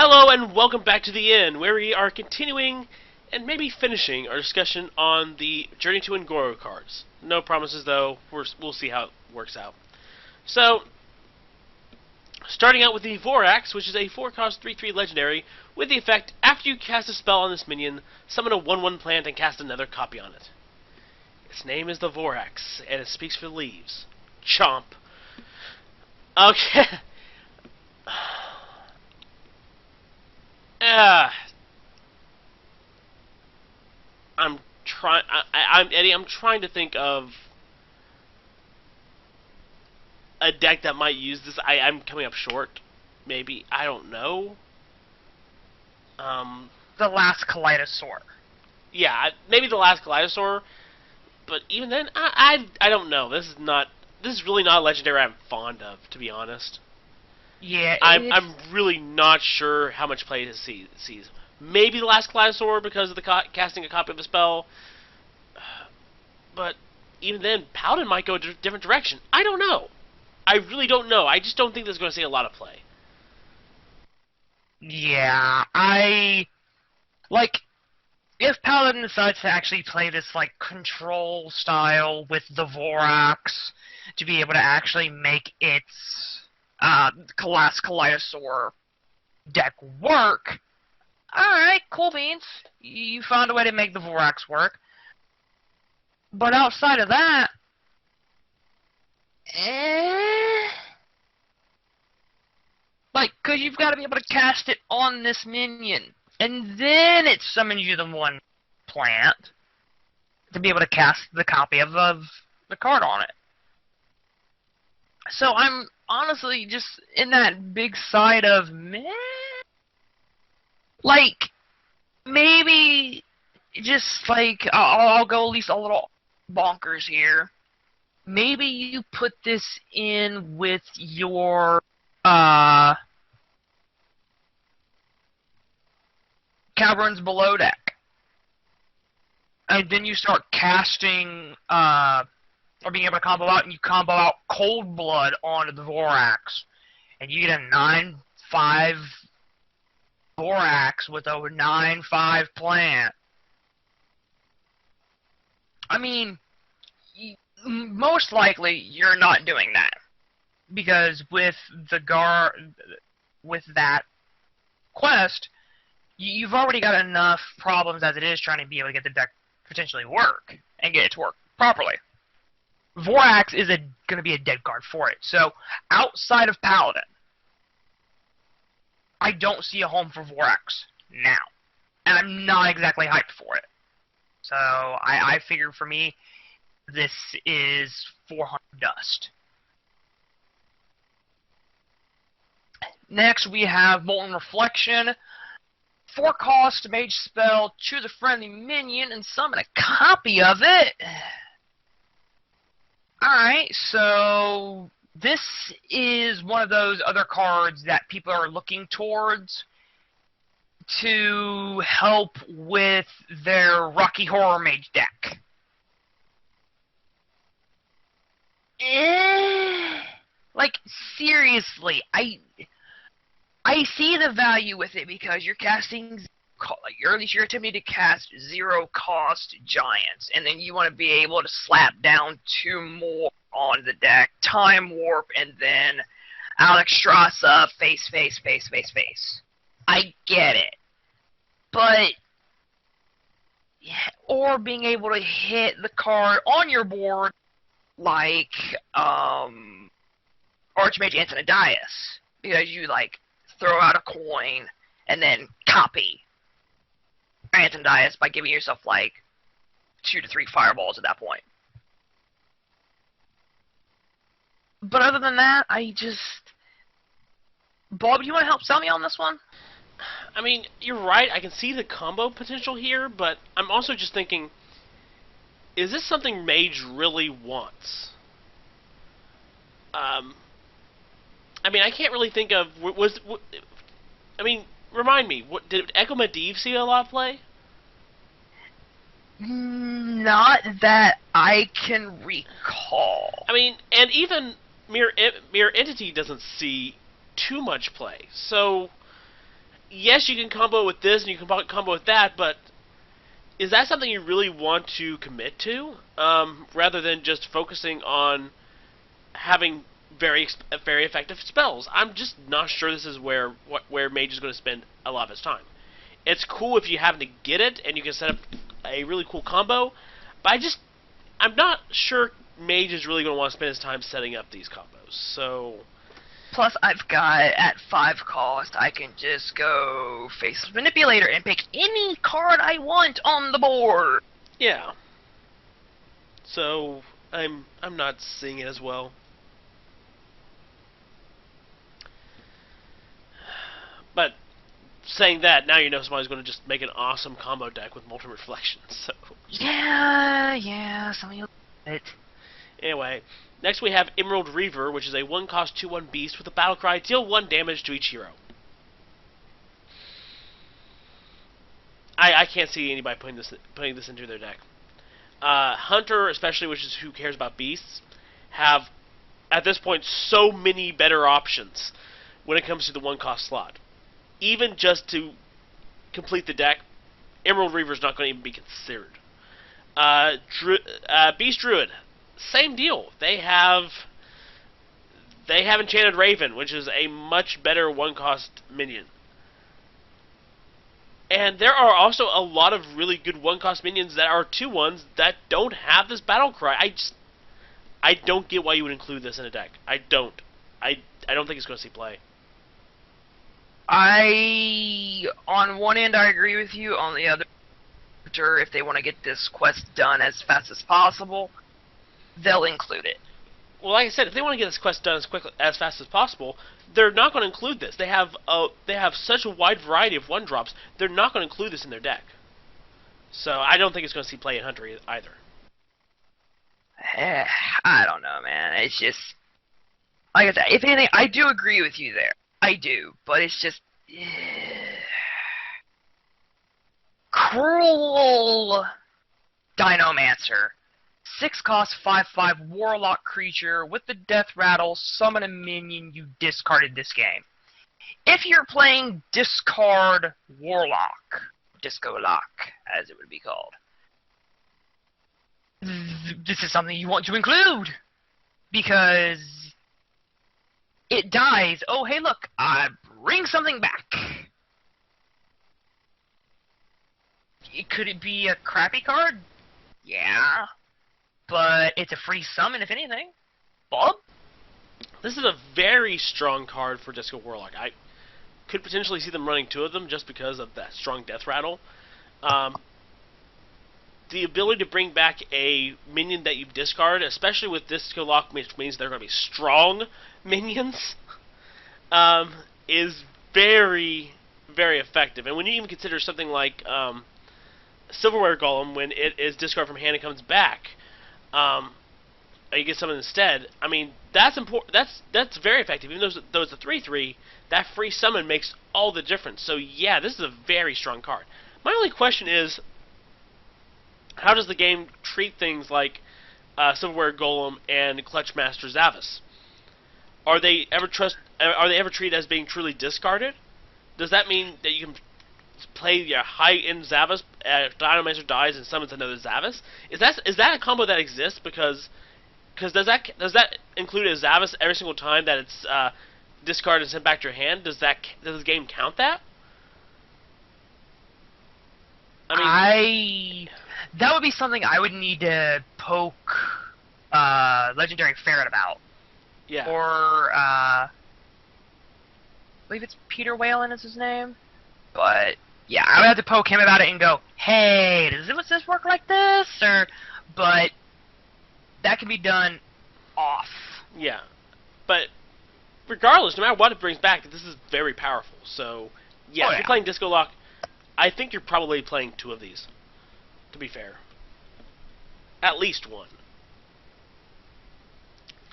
Hello and welcome back to the Inn, where we are continuing and maybe finishing our discussion on the Journey to Ungoro cards. No promises though, we'll see how it works out. So, starting out with the Voraxx, which is a 4-cost 3/3 legendary, with the effect, after you cast a spell on this minion, summon a 1/1 plant and cast another copy on it. Its name is the Voraxx, and it speaks for leaves. Chomp. Okay. Eddie, I'm trying to think of a deck that might use this. I'm coming up short. Maybe. I don't know. The last Kaleidosaur. Yeah, maybe the last Kaleidosaur. But even then, I don't know. This is really not a legendary I'm fond of, to be honest. Yeah, I'm really not sure how much play it sees. Maybe the last Kaleidosaur because of the casting a copy of a spell. But even then, Paladin might go a different direction. I don't know. I really don't know. I just don't think this is going to see a lot of play. Yeah, if Paladin decides to actually play this, control style with the Voraxx to be able to actually make its last Kaleidosaur deck work, alright, cool beans. You found a way to make the Voraxx work. But outside of that, because you've got to be able to cast it on this minion, and then it summons you the one plant to be able to cast the copy of the card on it. So I'm honestly just in that big side of meh. Maybe just I'll go at least a little bonkers here. Maybe you put this in with your Caverns Below deck. And then you start casting, or being able to combo out, and you combo out Cold Blood onto the Voraxx. And you get a 9/5 Voraxx with a 9/5 plant. I mean, most likely you're not doing that. Because with that quest, you've already got enough problems as it is trying to be able to get the deck potentially work and get it to work properly. Voraxx is going to be a dead card for it. So outside of Paladin, I don't see a home for Voraxx now, and I'm not exactly hyped for it. So I figure for me, this is 400 dust. Next, we have Molten Reflection. 4-cost mage spell, choose a friendly minion, and summon a copy of it. Alright, so this is one of those other cards that people are looking towards to help with their Rocky Horror Mage deck. Seriously, I see the value with it because you're casting, or at least you're attempting to cast 0-cost giants, and then you want to be able to slap down 2 more on the deck, Time Warp, and then Alexstrasza, face. I get it. But, yeah, or being able to hit the card on your board like, Archmage Antonidius, because you, throw out a coin, and then copy Antonidius by giving yourself, 2 to 3 fireballs at that point. But other than that, Bob, do you want to help sell me on this one? I mean, you're right, I can see the combo potential here, but I'm also just thinking, is this something Mage really wants? I mean, I can't really think of... remind me, did Echo Medivh see a lot of play? Not that I can recall. I mean, and even Mirror Entity doesn't see too much play. So, yes, you can combo with this and you can combo with that, but is that something you really want to commit to, rather than just focusing on having very effective spells? I'm just not sure this is where Mage is going to spend a lot of his time. It's cool if you happen to get it and you can set up a really cool combo, but I'm not sure Mage is really going to want to spend his time setting up these combos. So, plus I've got at 5 cost, I can just go Faceless Manipulator and pick any card I want on the board. Yeah. So I'm not seeing it as well. But saying that, now you know somebody's going to just make an awesome combo deck with Molten Reflection. So yeah, some of you it. Anyway, next we have Emerald Reaver, which is a 1-cost 2/1 beast with a battle cry. Deal 1 damage to each hero. I can't see anybody putting this into their deck. Hunter, especially, which is who cares about beasts, have at this point so many better options when it comes to the 1-cost slot. Even just to complete the deck, Emerald Reaver is not going to even be considered. Beast Druid, same deal. They have Enchanted Raven, which is a much better 1-cost minion. And there are also a lot of really good 1-cost minions that are 2/1s that don't have this battle cry. I don't get why you would include this in a deck. I don't think it's going to see play. On one end, I agree with you. On the other, if they want to get this quest done as fast as possible, they'll include it. Well, like I said, if they want to get this quest done as fast as possible, they're not going to include this. They have such a wide variety of 1-drops. They're not going to include this in their deck. So I don't think it's going to see play in Hunter either. I don't know, man. It's just, like I said, if anything, I do agree with you there. I do, but it's just Cruel Dinomancer. 6-cost 5/5 Warlock creature with the Death Rattle. Summon a minion you discarded this game. If you're playing Discard Warlock, Disco Lock, as it would be called, this is something you want to include because it dies. Oh, hey, look, I bring something back. Could it be a crappy card? Yeah. But it's a free summon, if anything. Bob? This is a very strong card for Disco Warlock. I could potentially see them running 2 of them just because of that strong Death Rattle. The ability to bring back a minion that you've discarded, especially with Disco Lock, which means they're going to be strong minions, is very, very effective. And when you even consider something like Silverware Golem, when it is discarded from hand and comes back, you get something instead. I mean, that's important. That's very effective. Even though it's a 3/3, that free summon makes all the difference. So yeah, this is a very strong card. My only question is, how does the game treat things like Silverware Golem and Clutchmaster Zavis? Are they ever treated as being truly discarded? Does that mean that you can play your high-end Zavis, Dinomancer dies and summons another Zavis? Is that a combo that exists? Because does that include a Zavis every single time that it's discarded and sent back to your hand? Does the game count that? That would be something I would need to poke Legendary Ferret about. Yeah. Or I believe it's Peter Whalen is his name. But yeah, I would have to poke him about it and go, hey, does this work like this? But that can be done off. Yeah. But regardless, no matter what it brings back, this is very powerful. So yeah, if you're playing Disco Lock, I think you're probably playing 2 of these, to be fair. At least 1.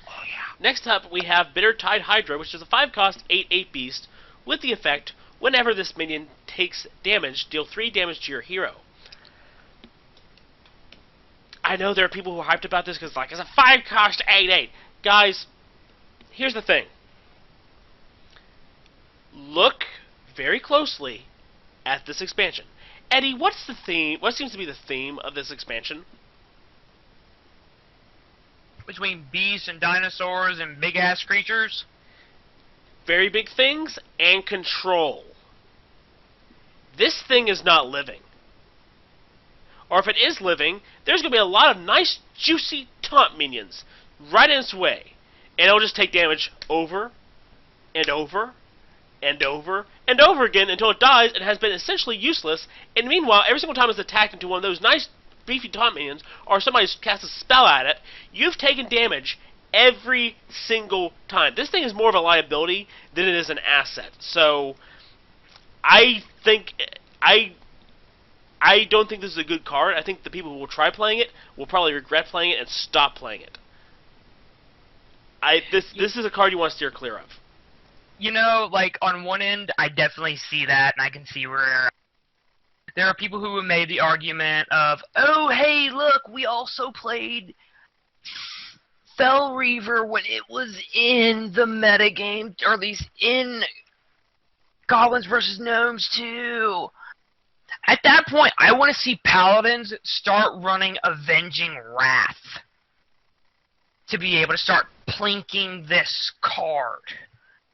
Oh yeah. Next up, we have Bittertide Hydra, which is a 5-cost 8/8 beast with the effect, whenever this minion takes damage, deal 3 damage to your hero. I know there are people who are hyped about this because it's a 5-cost 8/8. Guys, here's the thing. Look very closely at this expansion. Eddie, what's the theme? What seems to be the theme of this expansion? Between beasts and dinosaurs and big-ass creatures? Very big things and control. This thing is not living. Or if it is living, there's going to be a lot of nice, juicy taunt minions right in its way. And it'll just take damage over and over and over and over again until it dies and has been essentially useless. And meanwhile, every single time it's attacked into one of those nice, beefy taunt minions, or somebody's cast a spell at it, you've taken damage every single time. This thing is more of a liability than it is an asset. So, I don't think this is a good card. I think the people who will try playing it will probably regret playing it and stop playing it. This is a card you want to steer clear of. You know, like, on one end, I definitely see that, and I can see where there are people who have made the argument of, oh, hey, look, we also played Fel Reaver when it was in the metagame, or at least in Goblins vs. Gnomes too. At that point, I want to see Paladins start running Avenging Wrath to be able to start plinking this card.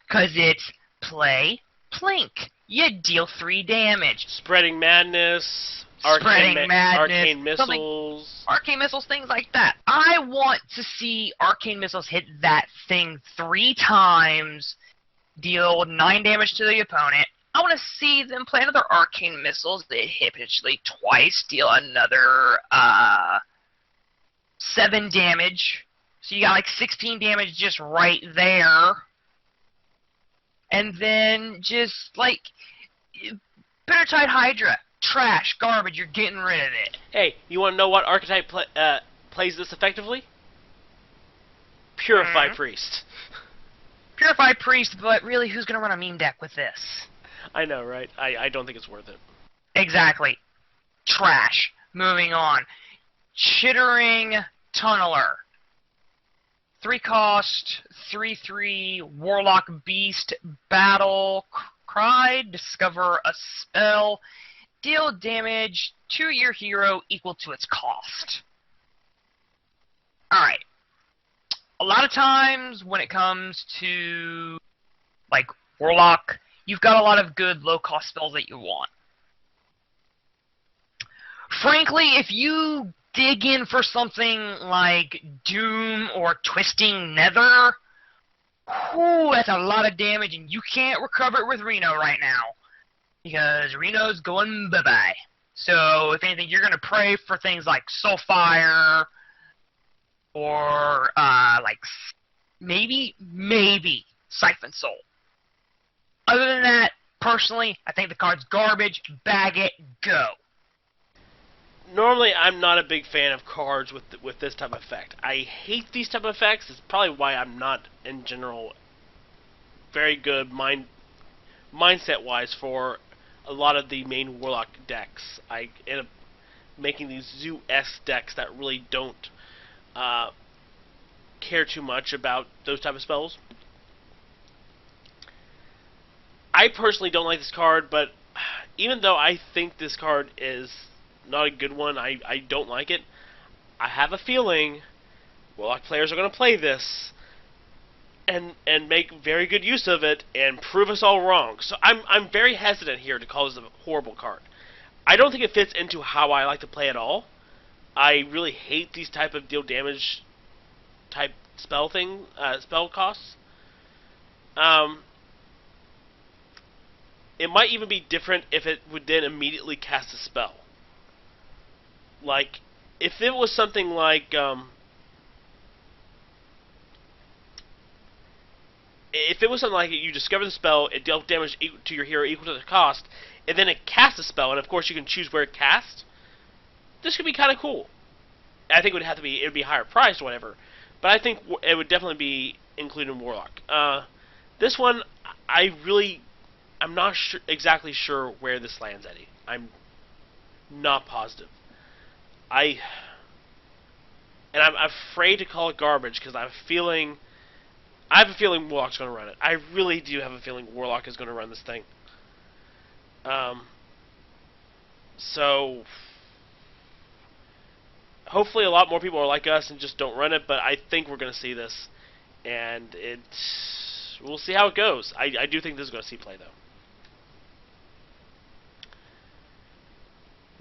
Because it's play, plink. You deal 3 damage. Spreading Madness, Arcane Missiles. Arcane Missiles, things like that. I want to see Arcane Missiles hit that thing 3 times, deal 9 damage to the opponent. I want to see them play another Arcane Missiles. They hit potentially twice, deal another 7 damage. So you got like 16 damage just right there. And then just like Bittertide Hydra, trash, garbage, you're getting rid of it. Hey, you want to know what archetype plays this effectively? Purify Priest. Purify Priest, but really, who's going to run a meme deck with this? I know, right? I don't think it's worth it. Exactly. Trash. Moving on. Chittering Tunneler. 3 cost, 3/3, Warlock Beast, Battle Cry, discover a spell, deal damage to your hero equal to its cost. Alright. A lot of times when it comes to, like, Warlock, you've got a lot of good low-cost spells that you want. Frankly, if you dig in for something like Doom or Twisting Nether, whew, that's a lot of damage, and you can't recover it with Reno right now. Because Reno's going bye-bye. So, if anything, you're going to pray for things like Soulfire, or, like, maybe Siphon Soul. Other than that, personally, I think the card's garbage. Bag it, go. Normally, I'm not a big fan of cards with this type of effect. I hate these type of effects. It's probably why I'm not, in general, very good mindset-wise for a lot of the main Warlock decks. I end up making these Zoo-esque decks that really don't care too much about those type of spells. I personally don't like this card, but even though I think this card is not a good one, I don't like it. I have a feeling Warlock players are going to play this and make very good use of it and prove us all wrong. So I'm very hesitant here to call this a horrible card. I don't think it fits into how I like to play at all. I really hate these type of deal damage type spell costs. It might even be different if it would then immediately cast a spell. Like, if it was something like, you discover the spell, it dealt damage to your hero equal to the cost, and then it casts a spell, and of course you can choose where it casts, this could be kind of cool. I think it would be higher priced or whatever, but I think it would definitely be included in Warlock. This one, I'm not exactly sure where this lands, Eddie. I'm not positive. I'm afraid to call it garbage because I have a feeling Warlock's going to run it. I really do have a feeling Warlock is going to run this thing. So hopefully a lot more people are like us and just don't run it, but I think we're going to see this, and we'll see how it goes. I do think this is going to see play, though.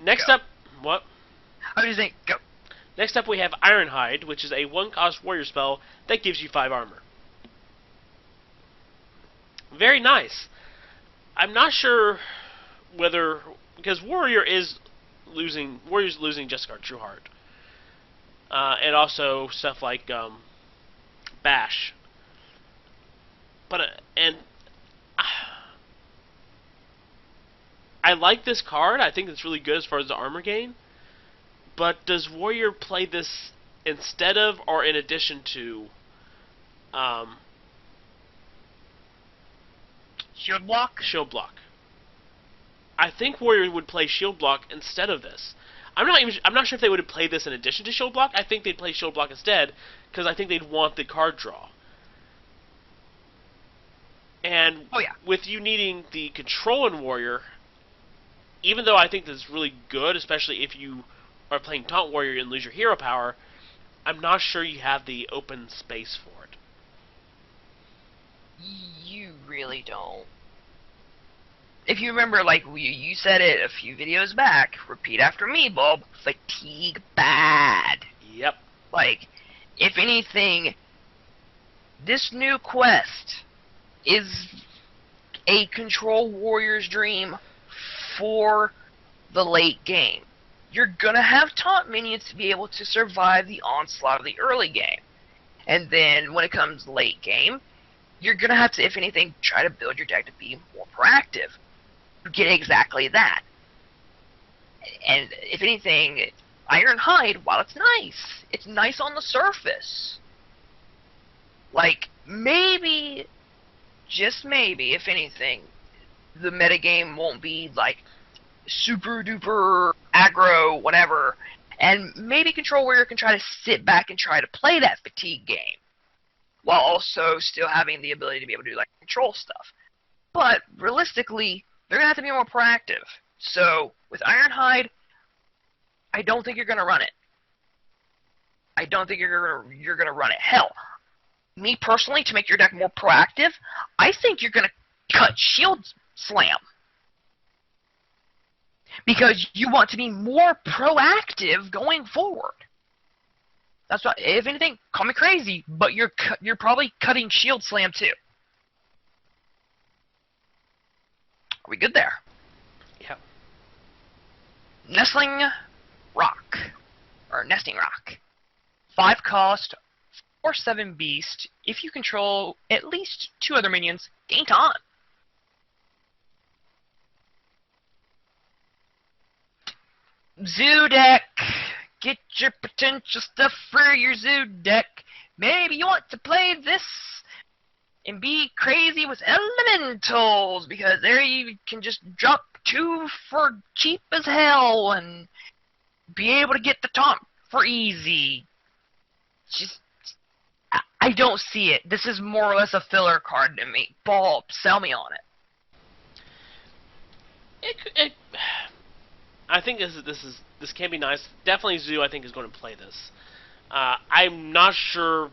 Next up, what? I was just saying, go. Next up we have Ironhide, which is a 1-cost warrior spell that gives you 5 armor. Very nice. I'm not sure whether, because Warrior's losing Jessica Trueheart, and also stuff like Bash. But I like this card. I think it's really good as far as the armor gain. But does Warrior play this instead of or in addition to Shield block? Shield block? I think Warrior would play Shield block instead of this. I'm not sure if they would play this in addition to Shield block. I think they'd play Shield block instead because I think they'd want the card draw. And with you needing the control in Warrior, even though I think this is really good, especially if you are playing Taunt Warrior and lose your hero power, I'm not sure you have the open space for it. You really don't. If you remember, like you said it a few videos back, repeat after me, Bob, fatigue bad. Yep. Like, if anything, this new quest is a control warrior's dream for the late game. You're gonna have taunt minions to be able to survive the onslaught of the early game. And then when it comes late game, you're gonna have to, if anything, try to build your deck to be more proactive. Get exactly that. And if anything, Ironhide, while it's nice on the surface. Like, maybe, just maybe, if anything, the metagame won't be like super duper aggro, whatever, and maybe Control Warrior can try to sit back and try to play that fatigue game, while also still having the ability to be able to do like control stuff. But realistically, they're gonna have to be more proactive. So with Ironhide, I don't think you're gonna run it. I don't think you're gonna run it. Hell, me personally, to make your deck more proactive, I think you're gonna cut Shield Slam. Because you want to be more proactive going forward. That's why, if anything, call me crazy, but you're probably cutting Shield Slam too. Are we good there? Yep. Nestin Roc. Or Nestin Roc. 5 cost, 4/7 beast. If you control at least 2 other minions, gain taunt. Zoo deck. Get your potential stuff for your zoo deck. Maybe you want to play this and be crazy with elementals, because there you can just drop 2 for cheap as hell and be able to get the taunt for easy. Just, I don't see it. This is more or less a filler card to me. Bulb, sell me on it. I think this can be nice. Definitely Zoo, I think, is going to play this. I'm not sure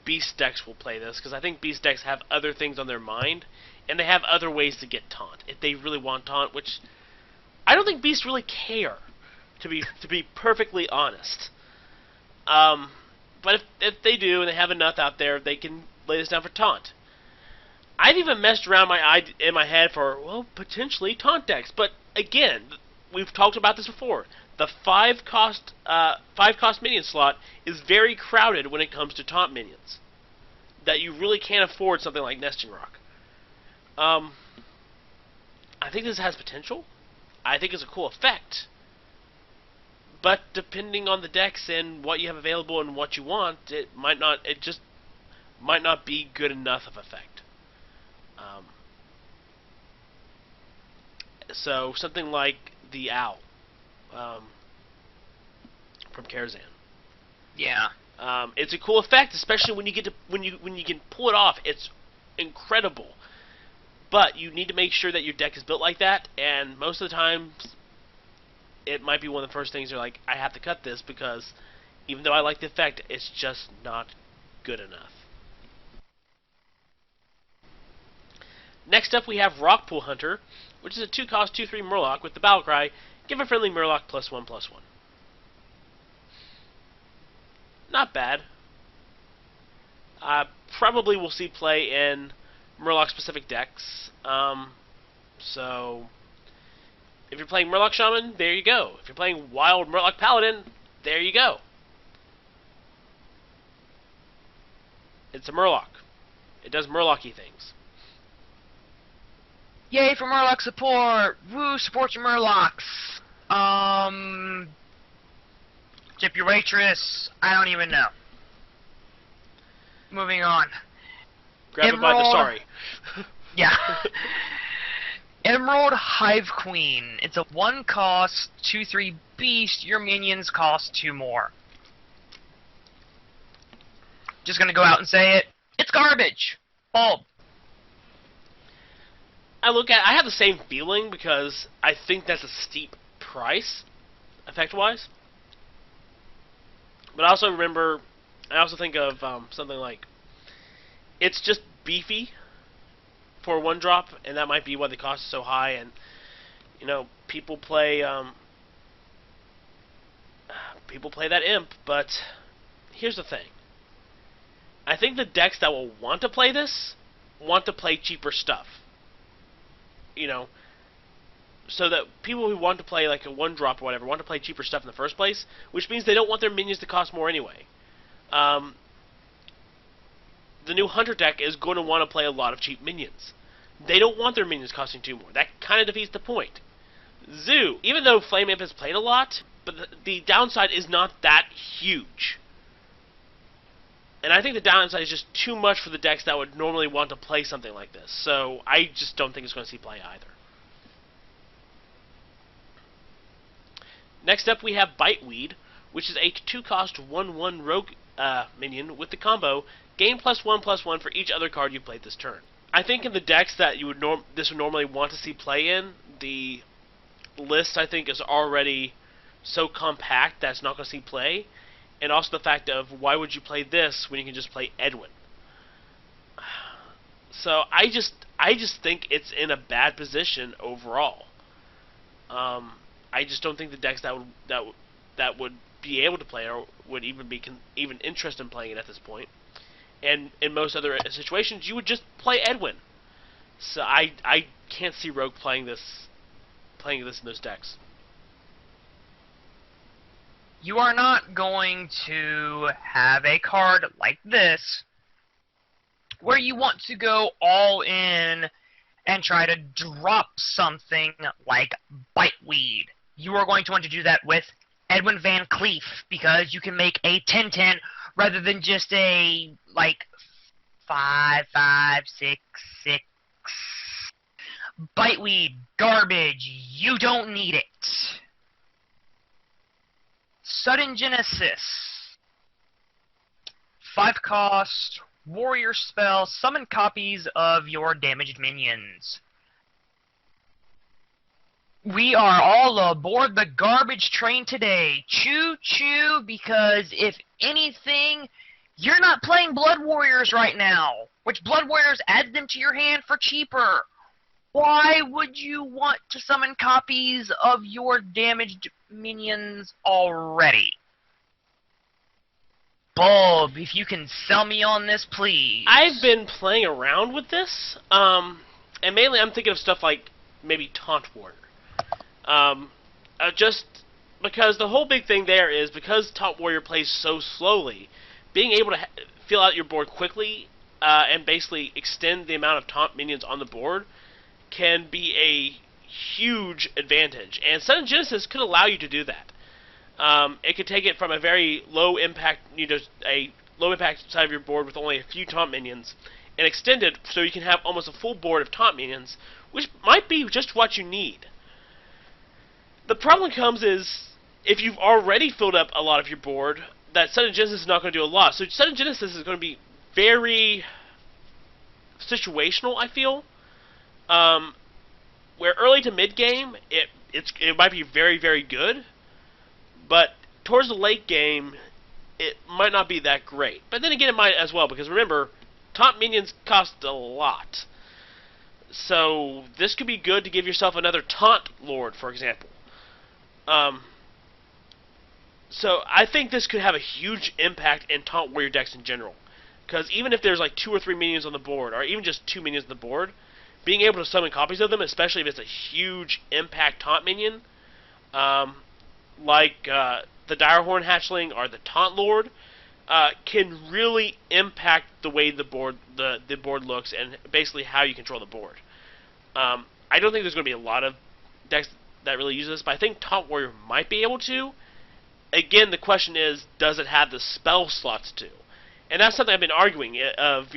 Beast decks will play this, because I think Beast decks have other things on their mind, and they have other ways to get taunt if they really want taunt, which I don't think Beasts really care, to be perfectly honest. But if they do and they have enough out there, they can lay this down for taunt. I've even messed around in my head for, well, potentially taunt decks, but again, we've talked about this before. The 5 cost minion slot is very crowded when it comes to taunt minions. That you really can't afford something like Nestin Roc. I think this has potential. I think it's a cool effect. But depending on the decks and what you have available and what you want, it just might not be good enough of effect. So something like the Owl from Karazhan. Yeah. It's a cool effect, especially when you can pull it off. It's incredible. But you need to make sure that your deck is built like that, and most of the time, it might be one of the first things you're like, I have to cut this because even though I like the effect, it's just not good enough. Next up, we have Rockpool Hunter, which is a 2-cost, 2/3 Murloc with the battle cry, give a friendly Murloc +1/+1. Not bad. Probably will see play in Murloc-specific decks. So, if you're playing Murloc Shaman, there you go. If you're playing Wild Murloc Paladin, there you go. It's a Murloc. It does Murloc-y things. Yay for Murloc support! Woo, support your Murlocs! Gypuratrix, I don't even know. Moving on. Grab it by the sorry. Yeah. Emerald Hive Queen. It's a 1-cost, 2/3 beast. Your minions cost 2 more. Just gonna go out and say it. It's garbage. Bulb. I have the same feeling because I think that's a steep price, effect-wise. But I also think of something like, it's just beefy for 1-drop, and that might be why the cost is so high. And people play that imp. But here's the thing: I think the decks that will want to play this want to play cheaper stuff. So that people who want to play like a 1-drop or whatever want to play cheaper stuff in the first place, which means they don't want their minions to cost more anyway. The new Hunter deck is going to want to play a lot of cheap minions. They don't want their minions costing 2 more. That kind of defeats the point. Zoo, even though Flame Imp has played a lot, but the downside is not that huge. And I think the downside is just too much for the decks that would normally want to play something like this. So I just don't think it's going to see play either. Next up we have Biteweed, which is a 2-cost 1/1 rogue minion with the combo, gain +1/+1 for each other card you played this turn. I think in the decks that this would normally want to see play in, the list I think is already so compact that it's not going to see play. And also the fact of, why would you play this when you can just play Edwin? So I just think it's in a bad position overall. I just don't think the decks that would be able to play it or would even be even interested in playing it at this point. And in most other situations, you would just play Edwin. So I can't see Rogue playing this in those decks. You are not going to have a card like this where you want to go all in and try to drop something like Biteweed. You are going to want to do that with Edwin Van Cleef, because you can make a 10/10 rather than just a, like, 5/5/6/6. Biteweed, garbage. You don't need it. Sudden Genesis. 5-cost, warrior spell, summon copies of your damaged minions. We are all aboard the garbage train today. Choo-choo, because if anything, you're not playing Blood Warriors right now, which Blood Warriors adds them to your hand for cheaper. Why would you want to summon copies of your damaged minions already? Bulb, if you can sell me on this, please. I've been playing around with this, and mainly I'm thinking of stuff like maybe Taunt Warrior. Just because the whole big thing there is, because Taunt Warrior plays so slowly, being able to fill out your board quickly and basically extend the amount of taunt minions on the board can be a huge advantage. And Sudden Genesis could allow you to do that. It could take it from a very low impact, a low impact side of your board with only a few taunt minions, and extend it so you can have almost a full board of taunt minions, which might be just what you need. The problem comes is, if you've already filled up a lot of your board, that Sudden Genesis is not going to do a lot. So Sudden Genesis is going to be very situational, I feel. Where early to mid game, it might be very, very good, but towards the late game, it might not be that great. But then again, it might as well, because remember, taunt minions cost a lot. So this could be good to give yourself another taunt lord, for example. So I think this could have a huge impact in taunt warrior decks in general. Because even if there's like 2 or 3 minions on the board, or even just 2 minions on the board, being able to summon copies of them, especially if it's a huge impact taunt minion, like the Direhorn Hatchling or the Taunt Lord, can really impact the way the board looks and basically how you control the board. I don't think there's going to be a lot of decks that really use this, but I think Taunt Warrior might be able to. Again, the question is, does it have the spell slots to? And that's something I've been arguing of,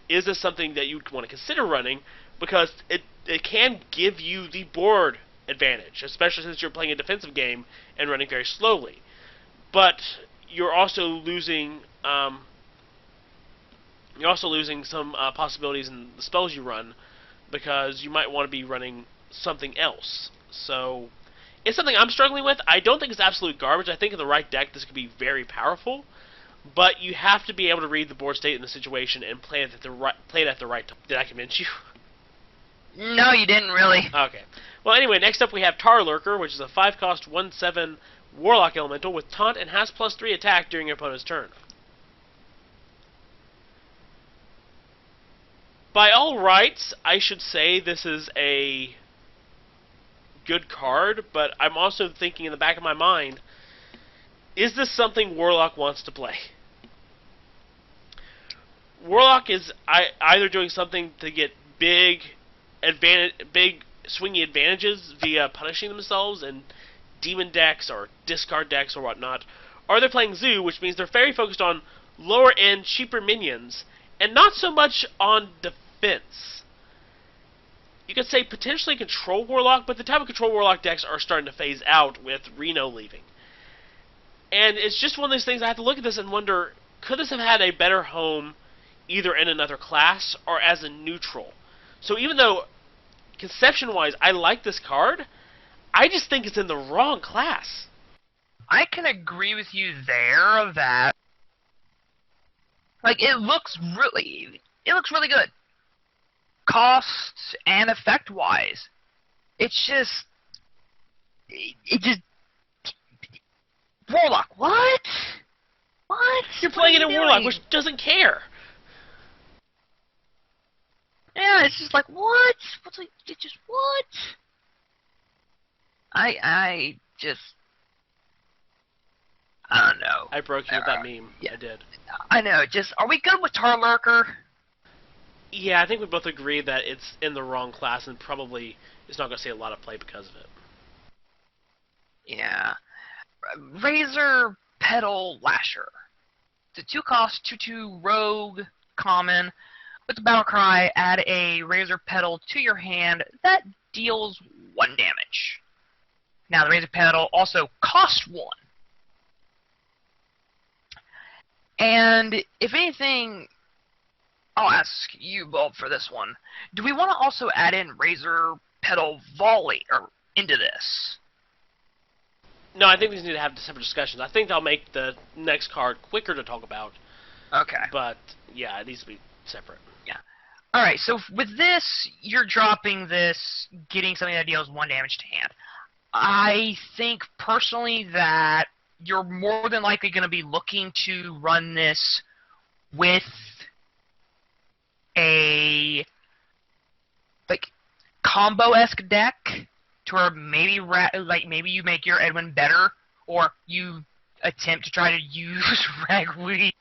is this something that you'd want to consider running? Because it can give you the board advantage, especially since you're playing a defensive game and running very slowly. But you're also losing some possibilities in the spells you run, because you might want to be running something else. So it's something I'm struggling with. I don't think it's absolute garbage. I think in the right deck this could be very powerful, but you have to be able to read the board state in the situation and play it at the right time. Did I convince you? No, you didn't really. Okay. Well, anyway, next up we have Lurker, which is a 5-cost 1/7 Warlock Elemental with Taunt and has +3 attack during your opponent's turn. By all rights, I should say this is a good card, but I'm also thinking in the back of my mind, is this something Warlock wants to play? Warlock is either doing something to get big swingy advantages via punishing themselves in demon decks or discard decks or whatnot, or they're playing Zoo, which means they're very focused on lower end, cheaper minions, and not so much on defense. You could say potentially Control Warlock, but the type of Control Warlock decks are starting to phase out with Reno leaving. And it's just one of those things I have to look at this and wonder, could this have had a better home either in another class or as a neutral? So even though, conception-wise, I like this card, I just think it's in the wrong class. I can agree with you there that, like, it looks really good. Cost and effect-wise. It just Warlock, what? What? You're playing it in Warlock, which doesn't care. Yeah, it's just like, what? What's like, just what? I don't know. I broke you with that meme. Yeah. I did. I know. Just, are we good with Lurker? Yeah, I think we both agree that it's in the wrong class and probably it's not going to see a lot of play because of it. Yeah. RazorPetal Lasher. It's a 2-cost, 2/2 rogue common. With the battle cry, add a Razor Petal to your hand that deals 1 damage. Now, the Razor Petal also costs 1. And if anything, I'll ask you, Bob, for this one. Do we want to also add in RazorPetal Volley into this? No, I think these need to have separate discussions. I think they'll make the next card quicker to talk about. Okay. But, yeah, it needs to be separate. Yeah. Alright, so with this, you're dropping this, getting something that deals 1 damage to hand. I think, personally, that you're more than likely going to be looking to run this with a, like, combo-esque deck, to where maybe, maybe you make your Edwin better, or you attempt to try to use Ragweed.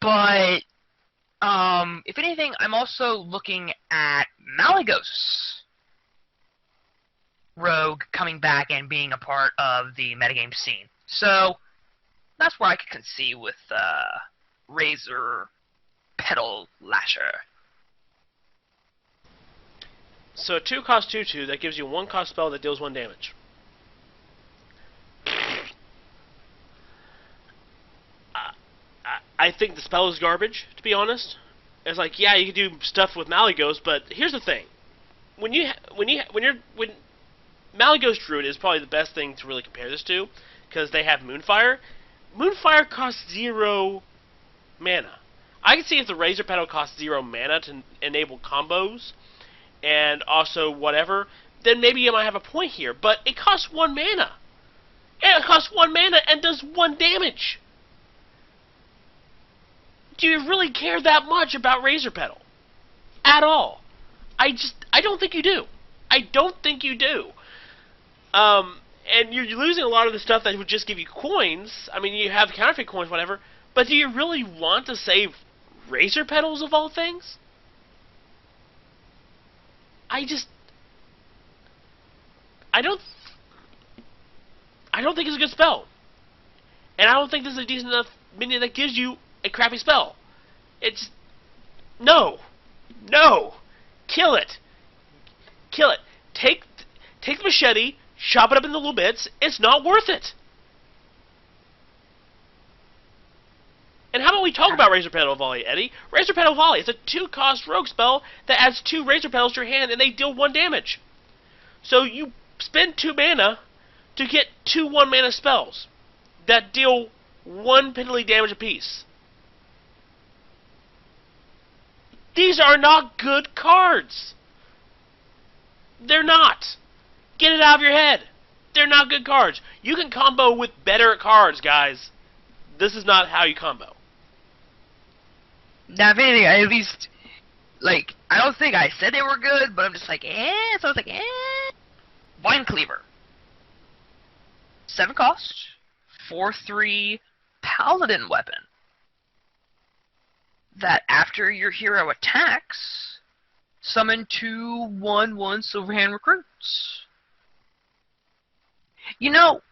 But, if anything, I'm also looking at Malygos Rogue coming back and being a part of the metagame scene. So, that's where I could conceive with RazorPetal Lasher. So a 2-cost 2/2 that gives you 1-cost spell that deals 1 damage. I think the spell is garbage, to be honest. It's like, yeah, you can do stuff with Malygos, but here's the thing: when Malygos Druid is probably the best thing to really compare this to, because they have Moonfire. Moonfire costs 0 mana. I can see if the Razorpetal costs 0 mana to enable combos, and also whatever, then maybe you might have a point here. But it costs 1 mana. It costs 1 mana and does 1 damage. Do you really care that much about Razorpetal? At all? I don't think you do. I don't think you do. And you're losing a lot of the stuff that would just give you coins. I mean, you have counterfeit coins, whatever. But do you really want to save Razorpetals of all things? I don't think it's a good spell. And I don't think this is a decent enough minion that gives you a crappy spell. It's... No. No. Kill it. Kill it. Take the machete, chop it up into little bits. It's not worth it. And how about we talk about RazorPetal Volley, Eddie? RazorPetal Volley is a 2-cost rogue spell that adds 2 Razorpetals to your hand and they deal 1 damage. So you spend 2 mana to get 2 1-mana spells that deal 1 piddly damage apiece. These are not good cards. They're not. Get it out of your head. They're not good cards. You can combo with better cards, guys. This is not how you combo. Now, if anything, I at least, like, I don't think I said they were good, but I'm just like, eh, so I was like, eh. Vinecleaver. 7 cost, 4/3 Paladin Weapon. That after your hero attacks, summon 2 1/1 Silverhand recruits. You know,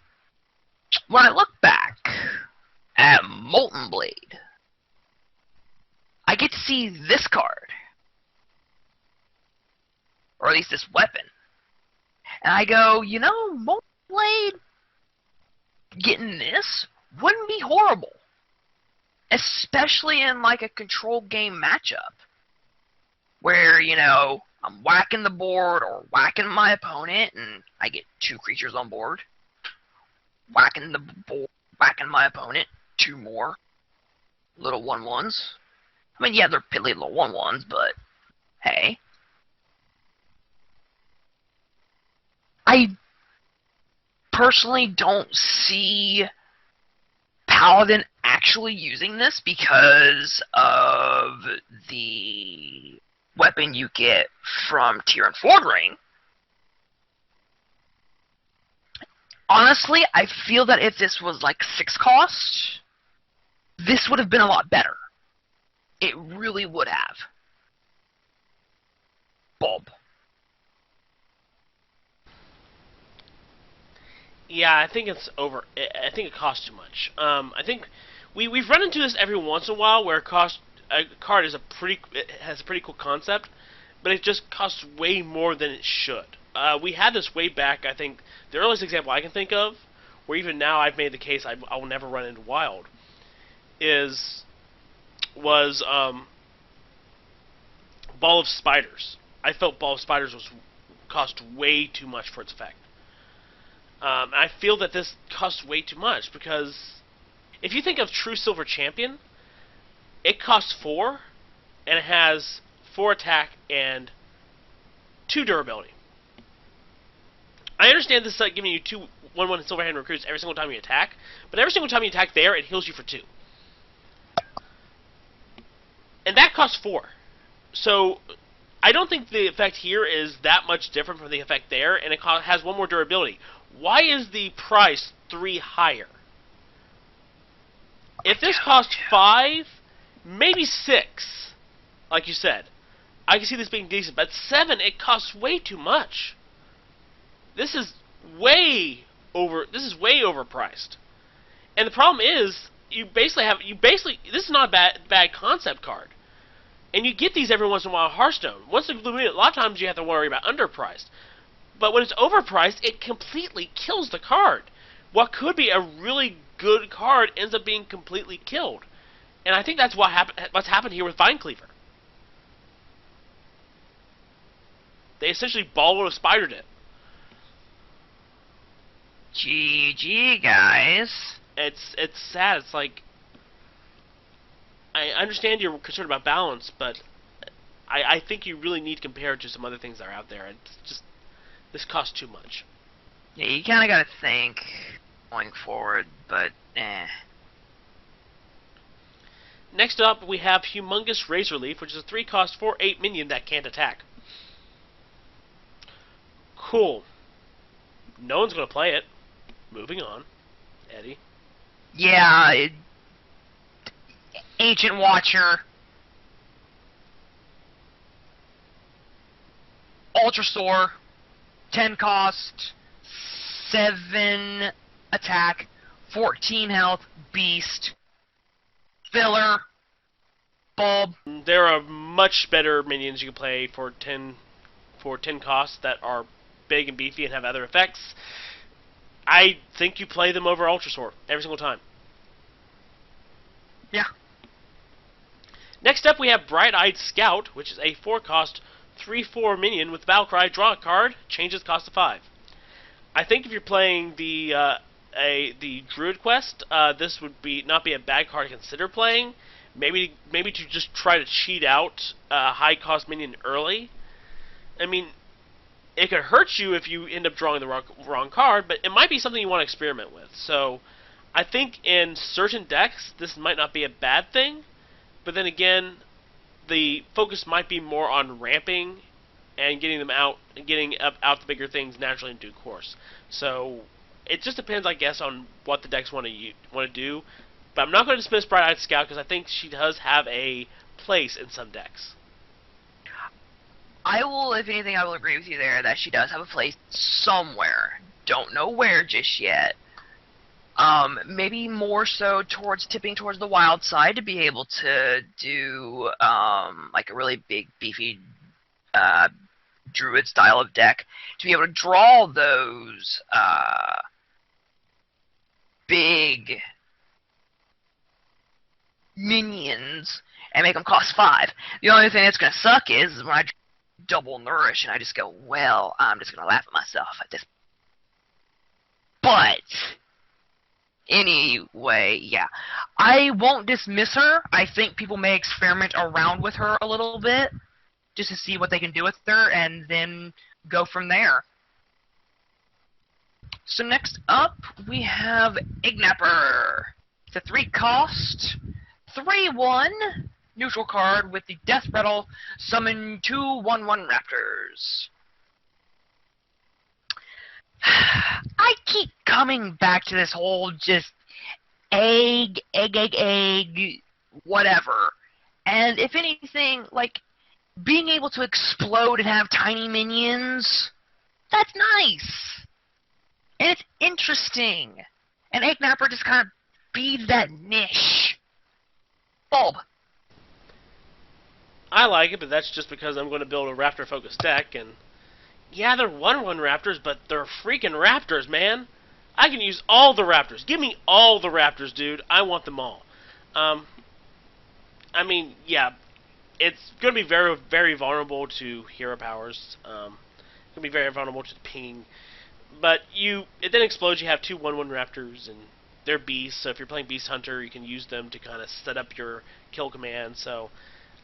when I look back at Molten Blade, I get to see this card, or at least this weapon, and I go, you know, Molten Blade getting this wouldn't be horrible, especially in like a control game matchup where, you know, I'm whacking the board or whacking my opponent and I get 2 creatures on board. Whacking the board, whacking my opponent, 2 more little 1/1s. I mean, yeah, they're piddly little 1/1s, but hey. I personally don't see Paladin actually using this because of the weapon you get from Tier Ford Ring. Honestly, I feel that if this was like 6 cost, this would have been a lot better. It really would have. Bob. Yeah, I think it's over. I think it costs too much. I think we've run into this every once in a while where a card is it has a pretty cool concept, but it just costs way more than it should. We had this way back. I think the earliest example I can think of, where even now I've made the case I will never run into Wild, was Ball of Spiders. I felt Ball of Spiders cost way too much for its effect. I feel that this costs way too much because if you think of True Silver Champion, it costs 4 and it has 4 attack and 2 durability. I understand this is like giving you 2 1/1 Silverhand recruits every single time you attack, but every single time you attack there, it heals you for 2. And that costs 4. So I don't think the effect here is that much different from the effect there, and it has 1 more durability. Why is the price 3 higher? If this costs 5, maybe 6, like you said, I can see this being decent. But 7, it costs way too much. This is way overpriced. And the problem is, this is not a bad concept card. And you get these every once in a while in Hearthstone. Once in a blue moon, a lot of times you have to worry about underpriced. But when it's overpriced, it completely kills the card. What could be a really good card ends up being completely killed. And I think that's what's happened here with Vinecleaver. They essentially ball spidered it. GG, guys. It's sad. It's like, I understand you're concerned about balance, but I think you really need to compare it to some other things that are out there. It's just, this costs too much. Yeah, you kind of got to think going forward, but Next up, we have Humongous Razorleaf, which is a 3-cost 4/8 minion that can't attack. Cool. No one's going to play it. Moving on. Eddie. yeah, Ancient Watcher, Ultrasaur, 10 cost, 7 attack, 14 health, beast, filler, bulb. There are much better minions you can play for 10 costs that are big and beefy and have other effects. I think you play them over Ultrasaur every single time. Yeah. Next up, we have Bright-Eyed Scout, which is a 4-cost 3/4 minion with Battlecry. Draw a card, changes cost to 5. I think if you're playing the Druid quest, this would not be a bad card to consider playing. Maybe to just try to cheat out a high-cost minion early. I mean, it could hurt you if you end up drawing the wrong card, but it might be something you want to experiment with. So, I think in certain decks, this might not be a bad thing, but then again, the focus might be more on ramping and getting them out, and getting out the bigger things naturally in due course. So, it just depends, I guess, on what the decks want to do. But I'm not going to dismiss Bright-Eyed Scout because I think she does have a place in some decks. I will, if anything, I will agree with you there that she does have a place somewhere. Don't know where just yet. Maybe more so tipping towards the wild side to be able to do, like a really big, beefy, druid style of deck. To be able to draw those, big minions and make them cost 5. The only thing that's going to suck is when I double nourish and I just go, well, I'm just going to laugh at myself at this. But anyway, yeah. I won't dismiss her. I think people may experiment around with her a little bit just to see what they can do with her and then go from there. So next up, we have Eggnapper. It's a 3-cost, 3/1 neutral card with the Death Rattle. Summon 2 1/1 Raptors. I keep coming back to this whole just egg, whatever. And if anything, like, being able to explode and have tiny minions, that's nice. And it's interesting. And Eggnapper just kind of beats that niche. Bulb. I like it, but that's just because I'm going to build a Raptor-focused deck, and yeah, they're 1/1 Raptors, but they're freaking Raptors, man. I can use all the Raptors. Give me all the Raptors, dude. I want them all. I mean, yeah, it's going to be very, very vulnerable to hero powers. It's going to be very vulnerable to the ping. But it then explodes. You have 2 1/1 Raptors, and they're beasts. So if you're playing Beast Hunter, you can use them to kind of set up your kill command. So,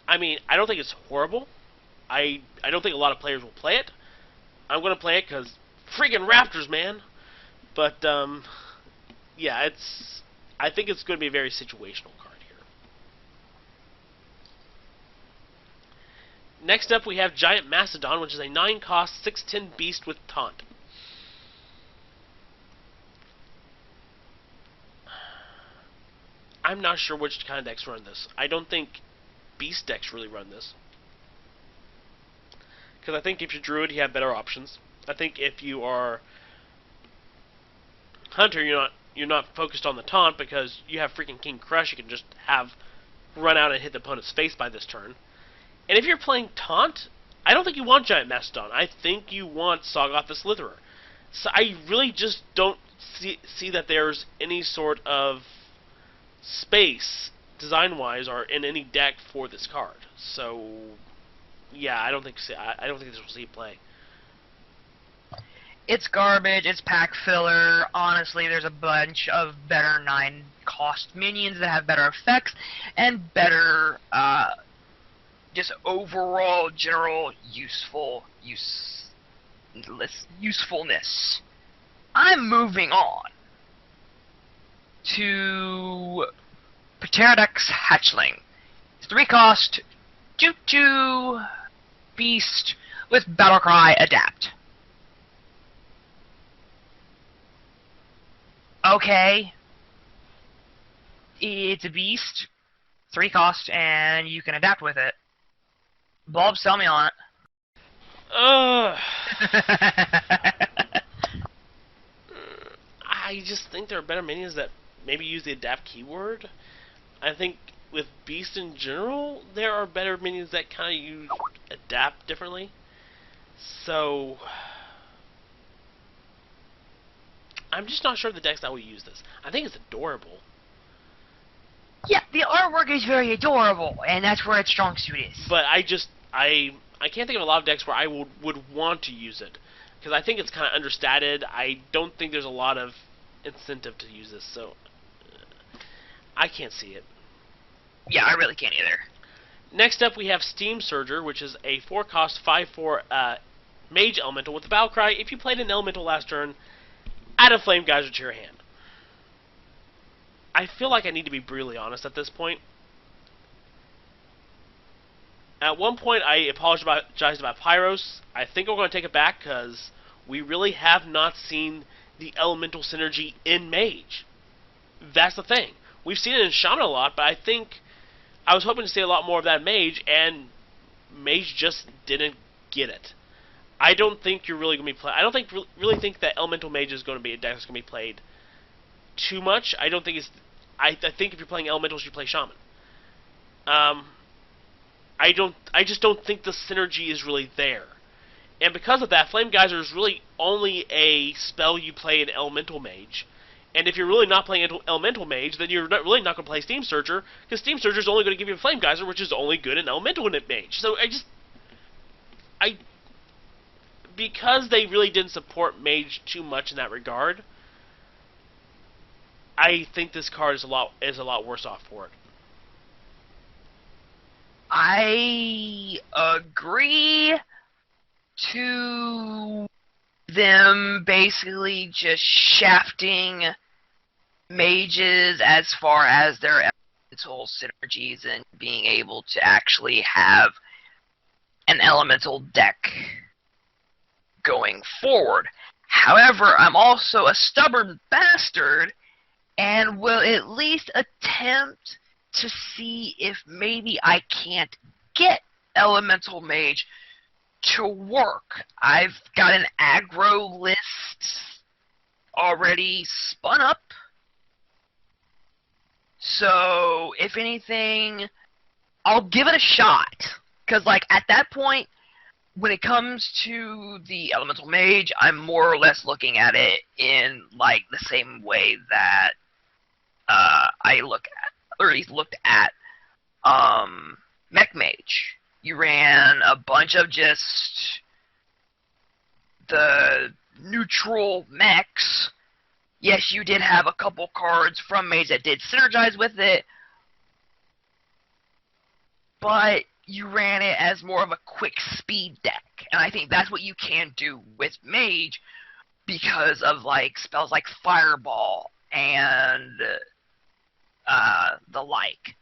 I mean, I don't think it's horrible. I don't think a lot of players will play it. I'm going to play it because freaking Raptors, man. But, yeah, I think it's going to be a very situational card here. Next up, we have Giant Mastodon, which is a 9-cost, 6/10 beast with taunt. I'm not sure which kind of decks run this. I don't think beast decks really run this. Because I think if you're Druid, you have better options. I think if you are Hunter, you're not focused on the taunt because you have freaking King Crush. You can just have run out and hit the opponent's face by this turn. And if you're playing taunt, I don't think you want Giant Mastodon. I think you want Sagoth the Slitherer. So I really just don't see that there's any sort of space design-wise or in any deck for this card. So yeah, I don't think this will see play. It's garbage, it's pack filler. Honestly, there's a bunch of better 9-cost minions that have better effects and better, just overall general usefulness. I'm moving on to Pterrodas Hatchling. 3-cost, 2/2 beast with Battlecry Adapt. Okay. It's a beast, 3-cost, and you can adapt with it. Bulb, sell me on it. I just think there are better minions that maybe use the adapt keyword. I think with Beast in general, there are better minions that kind of use adapt differently. So, I'm just not sure of the decks that will use this. I think it's adorable. Yeah, the artwork is very adorable, and that's where its strong suit is. But I can't think of a lot of decks where I would want to use it. Because I think it's kind of understated. I don't think there's a lot of incentive to use this, so I can't see it. Yeah, I really can't either. Next up, we have Steam Surger, which is a 4-cost, 5/4 Mage Elemental with the Battle Cry. If you played an Elemental last turn, add a Flame Geyser to your hand. I feel like I need to be brutally honest at this point. At one point, I apologized about Pyros. I think we're going to take it back because we really have not seen the Elemental synergy in Mage. That's the thing. We've seen it in Shaman a lot, but I think I was hoping to see a lot more of that Mage, and Mage just didn't get it. I don't think you're really going to be I don't think really think that Elemental Mage is going to be a deck that's going to be played too much. I don't think it's. I think if you're playing Elementals, you play Shaman. I just don't think the synergy is really there. And because of that, Flame Geyser is really only a spell you play in Elemental Mage. And if you're really not playing Elemental Mage, then you're really not going to play Steam Surger, because Steam Surger is only going to give you a Flame Geyser, which is only good in Elemental Mage. So because they really didn't support Mage too much in that regard, I think this card is a lot worse off for it. I agree to them basically just shafting mages as far as their elemental synergies and being able to actually have an elemental deck going forward. However, I'm also a stubborn bastard and will at least attempt to see if maybe I can't get Elemental Mage to work. I've got an aggro list already spun up. So, if anything, I'll give it a shot. Because, like, at that point, when it comes to the Elemental Mage, I'm more or less looking at it in, like, the same way that I look at, or at least looked at, Mech Mage. You ran a bunch of just the neutral mechs. Yes, you did have a couple cards from Mage that did synergize with it, but you ran it as more of a quick speed deck. And I think that's what you can do with Mage because of like spells like Fireball and the like.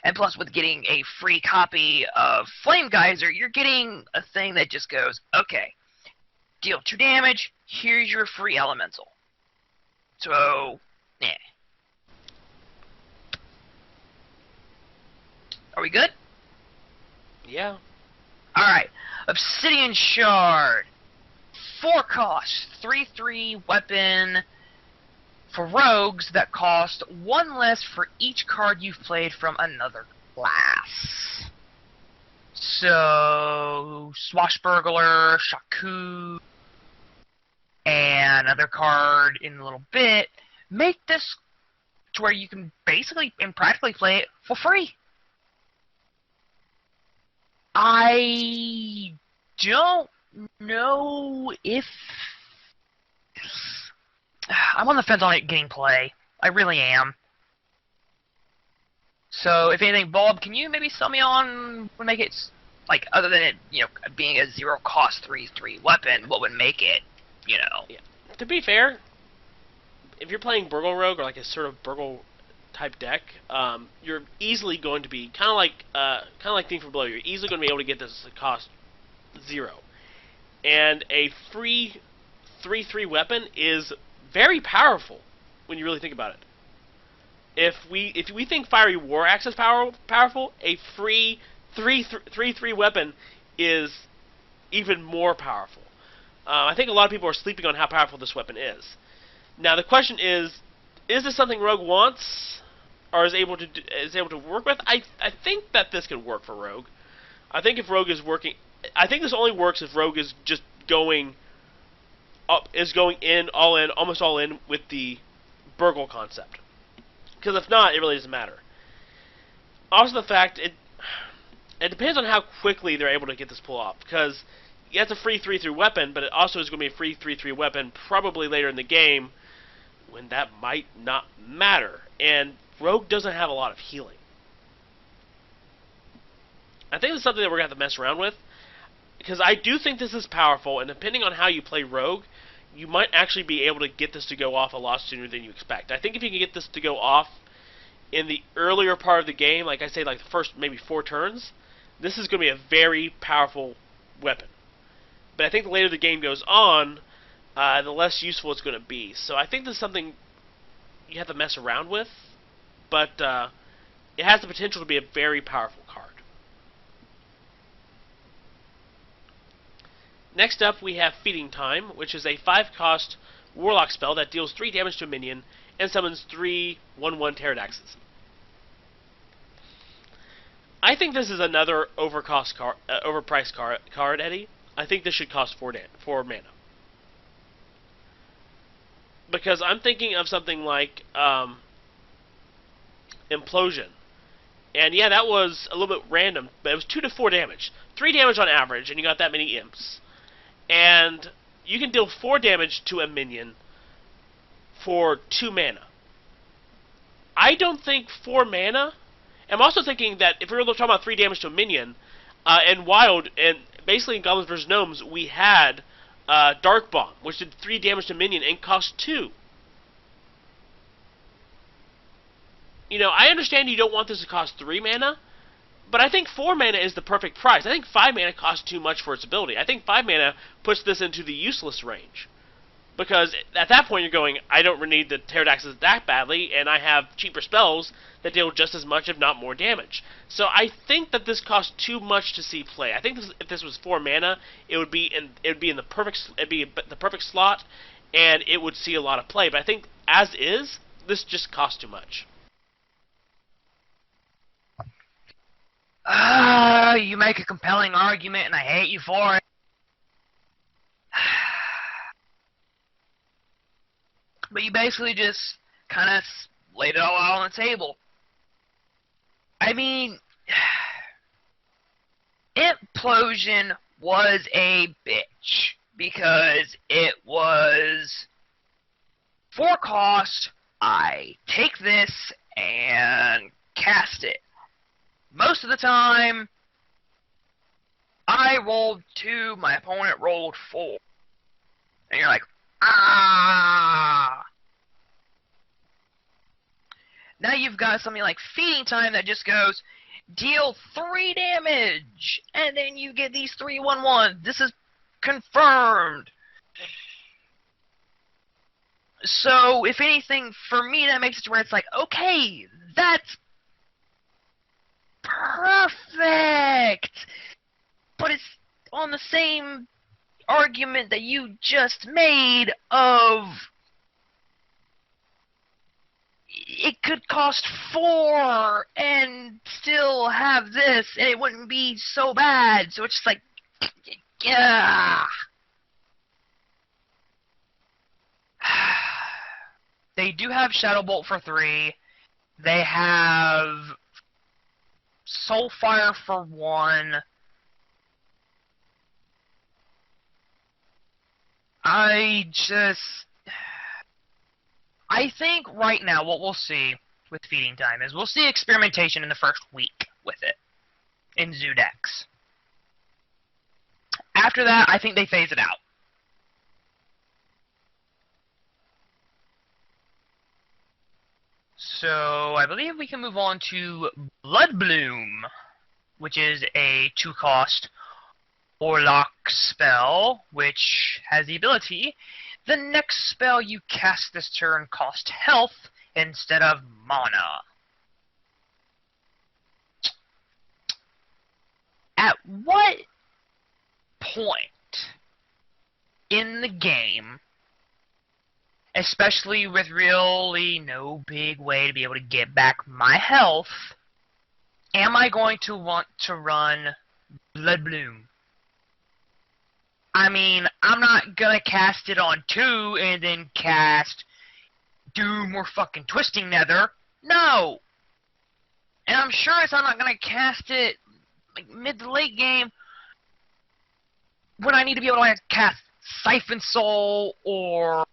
And plus, with getting a free copy of Flame Geyser, you're getting a thing that just goes, okay, deal 2 damage, here's your free elemental. So, yeah. Are we good? Yeah. Alright. Obsidian Shard. 4 cost, 3/3 weapon for rogues that cost 1 less for each card you've played from another class. So, Swashbuckler, Shaku, and another card in a little bit make this to where you can basically and practically play it for free. I don't know if I'm on the fence on it getting play. I really am. So, if anything, Bob, can you maybe sell me on what make it, like, other than it, you know, being a zero-cost 3/3 weapon, what would make it, you know? Yeah. To be fair, if you're playing Burgle Rogue or like a sort of Burgle type deck, you're easily going to be kind of like Theme for Blow. You're easily going to be able to get this to cost 0, and a free 3/3 weapon is very powerful when you really think about it. If we think Fiery Voraxx is powerful, a free 3/3 weapon is even more powerful. I think a lot of people are sleeping on how powerful this weapon is. Now the question is this something Rogue wants, or is able to work with? I think that this can work for Rogue. I think if Rogue is working, I think this only works if Rogue is just going almost all in with the Burgle concept. Because if not, it really doesn't matter. Also, the fact it depends on how quickly they're able to get this pull off. Because yeah, it's a free 3/3 weapon, but it also is going to be a free 3/3 weapon probably later in the game, when that might not matter. And Rogue doesn't have a lot of healing. I think it's something that we're going to have to mess around with, because I do think this is powerful, and depending on how you play Rogue, you might actually be able to get this to go off a lot sooner than you expect. I think if you can get this to go off in the earlier part of the game, like I say, like the first maybe 4 turns, this is going to be a very powerful weapon. But I think the later the game goes on, the less useful it's going to be. So I think this is something you have to mess around with, but it has the potential to be a very powerful card. Next up, we have Feeding Time, which is a 5-cost Warlock spell that deals 3 damage to a minion and summons 3 1/1 Pterodaxes. I think this is another overpriced card, Eddie. I think this should cost 4 mana. Because I'm thinking of something like Implosion. And yeah, that was a little bit random, but it was 2 to 4 damage. 3 damage on average, and you got that many imps. And you can deal 4 damage to a minion for 2 mana. I don't think 4 mana... I'm also thinking that if we were talking about 3 damage to a minion, in Wild, and basically in Goblins vs. Gnomes, we had Dark Bomb, which did 3 damage to a minion and cost 2. You know, I understand you don't want this to cost 3 mana, but I think 4 mana is the perfect price. I think 5 mana costs too much for its ability. I think 5 mana puts this into the useless range. Because at that point you're going, I don't need the Pterodaxes that badly, and I have cheaper spells that deal just as much, if not more damage. So I think that this costs too much to see play. I think if this was 4 mana, it would be the perfect slot, and it would see a lot of play. But I think as is, this just costs too much. You make a compelling argument, and I hate you for it. But you basically just kind of laid it all out on the table. I mean, Implosion was a bitch, because it was 4 cost, I take this and cast it. Most of the time, I rolled 2, my opponent rolled 4. And you're like, ah! Now you've got something like Feeding Time that just goes, deal 3 damage, and then you get these 3 1/1. This is confirmed. So, if anything, for me, that makes it to where it's like, okay, that's perfect! But it's on the same argument that you just made of it could cost 4 and still have this, and it wouldn't be so bad. So it's just like, yeah. They do have Shadow Bolt for 3. They have Soulfire for 1. I just... I think right now what we'll see with Feeding Time is we'll see experimentation in the first week with it in Zoo decks. After that, I think they phase it out. So I believe we can move on to Bloodbloom, which is a 2-cost Warlock spell, which has the ability, the next spell you cast this turn cost health instead of mana. At what point in the game, especially with really no big way to be able to get back my health, am I going to want to run Bloodbloom? I mean, I'm not gonna cast it on 2 and then cast Doom or fucking Twisting Nether. No! And I'm sure I'm not gonna cast it like mid to late game when I need to be able to like, cast Siphon Soul or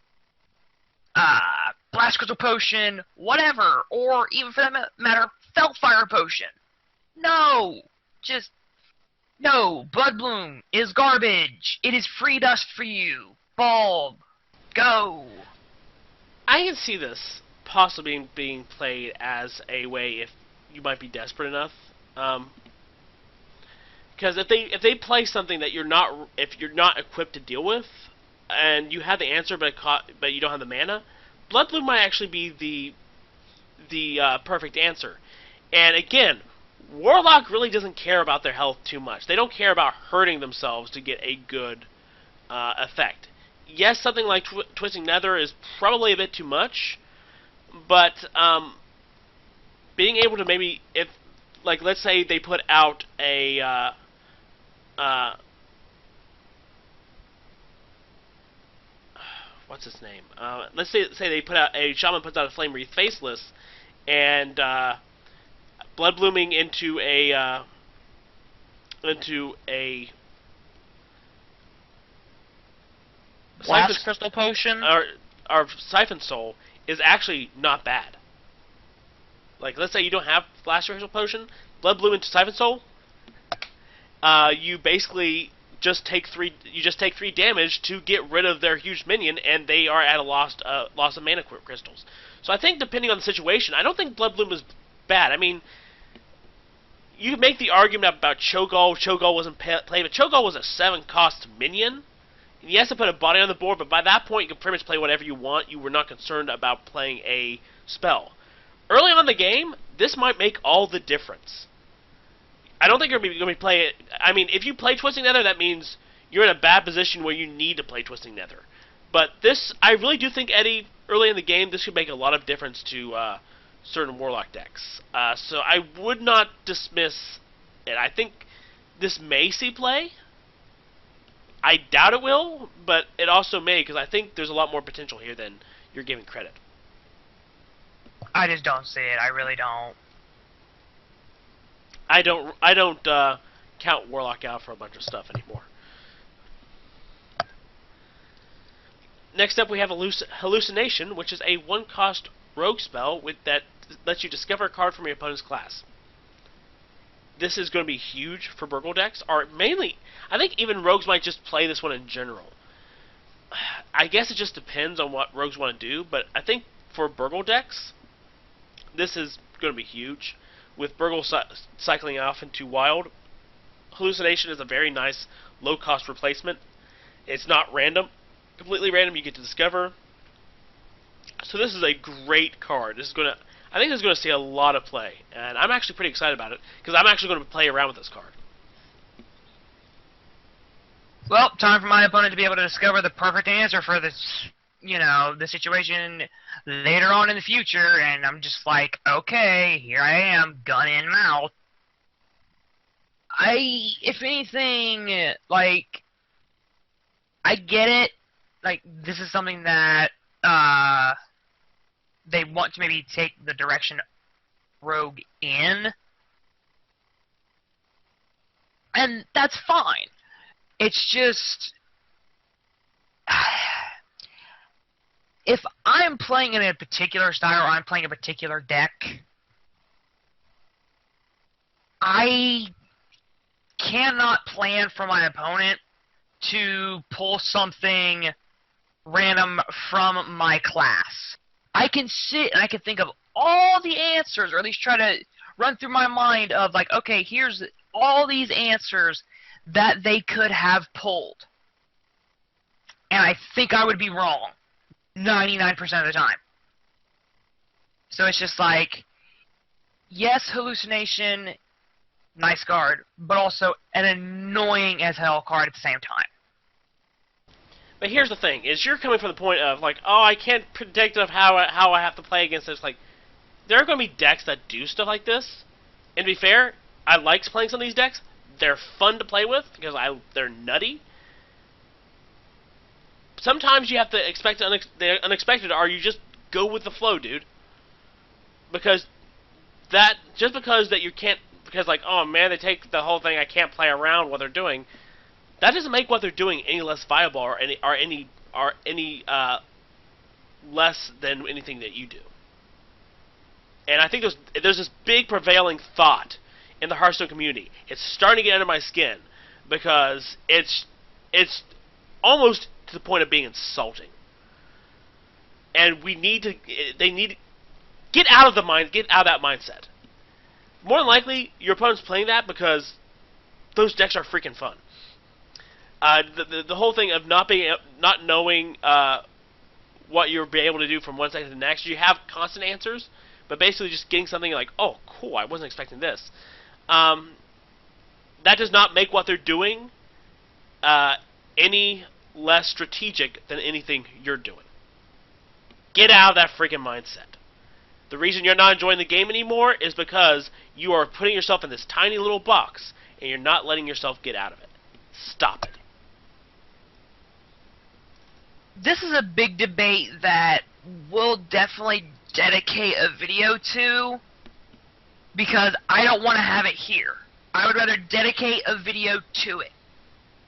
Blast Crystal Potion, whatever, or even for that matter, Felfire Potion. No! Just no, Bloodbloom is garbage. It is free dust for you. Bulb, go. I can see this possibly being played as a way if you might be desperate enough. Because if they play something that you're not equipped to deal with, and you have the answer but you don't have the mana, Bloodbloom might actually be the perfect answer. And again, Warlock really doesn't care about their health too much. They don't care about hurting themselves to get a good effect. Yes, something like Twisting Nether is probably a bit too much, but being able to maybe, if, like, let's say they put out a what's his name? Let's say they put out a Shaman puts out a Flame Wreath Faceless, and Bloodblooming into a Blast Crystal Potion or Siphon Soul is actually not bad. Like, let's say you don't have Blast Crystal Potion, Bloodbloom into Siphon Soul, you basically just take 3 damage to get rid of their huge minion, and they are at a loss of mana crystals. So I think depending on the situation, I don't think Bloodbloom is bad. I mean, you could make the argument about Cho'Gall. Cho'Gall wasn't played, but Cho'Gall was a 7-cost minion. Yes, to put a body on the board, but by that point, you could pretty much play whatever you want. You were not concerned about playing a spell. Early on in the game, this might make all the difference. I don't think you're going to be playing it. I mean, if you play Twisting Nether, that means you're in a bad position where you need to play Twisting Nether. But this, I really do think, Eddie, early in the game, this could make a lot of difference to certain Warlock decks. So I would not dismiss it. I think this may see play. I doubt it will, but it also may, because I think there's a lot more potential here than you're giving credit. I just don't see it. I really don't. I don't count Warlock out for a bunch of stuff anymore. Next up, we have Hallucination, which is a 1-cost rogue spell that lets you discover a card from your opponent's class. This is going to be huge for Burgle decks, or mainly, I think even rogues might just play this one in general. I guess it just depends on what rogues want to do, but I think for Burgle decks, this is going to be huge. With Burgle cycling off into Wild, Hallucination is a very nice low-cost replacement. It's not random. Completely random, you get to discover. So this is a great card. I think this is going to see a lot of play, and I'm actually pretty excited about it, because I'm actually going to play around with this card. Well, time for my opponent to be able to discover the perfect answer for this, the situation later on in the future, and I'm just like, okay, here I am, gun in mouth. If anything, like, I get it. Like, this is something that, they want to maybe take the direction rogue in. And that's fine. It's just... if I'm playing in a particular style or I'm playing a particular deck, I cannot plan for my opponent to pull something random from my class. I can sit and I can think of all the answers, or at least try to run through my mind of like, okay, here's all these answers that they could have pulled. And I think I would be wrong 99% of the time. So it's just like, yes, Hallucination, nice card, but also an annoying as hell card at the same time. But here's the thing, is you're coming from the point of, like, oh, I can't predict of how I have to play against this. Like, there are going to be decks that do stuff like this. And to be fair, I like playing some of these decks. They're fun to play with because they're nutty. Sometimes you have to expect the unexpected, or you just go with the flow, dude. Because like, oh man, they take the whole thing, I can't play around what they're doing. That doesn't make what they're doing any less viable or any less than anything that you do. And I think there's this big prevailing thought in the Hearthstone community. It's starting to get under my skin because it's almost to the point of being insulting. And they need to get out of that mindset. More than likely, your opponent's playing that because those decks are freaking fun. The whole thing of not knowing what you'll be able to do from one second to the next. You have constant answers, but basically just getting something like, oh, cool, I wasn't expecting this. That does not make what they're doing any less strategic than anything you're doing. Get out of that freaking mindset. The reason you're not enjoying the game anymore is because you are putting yourself in this tiny little box and you're not letting yourself get out of it. Stop it. This is a big debate that we'll definitely dedicate a video to, because I don't want to have it here. I would rather dedicate a video to it.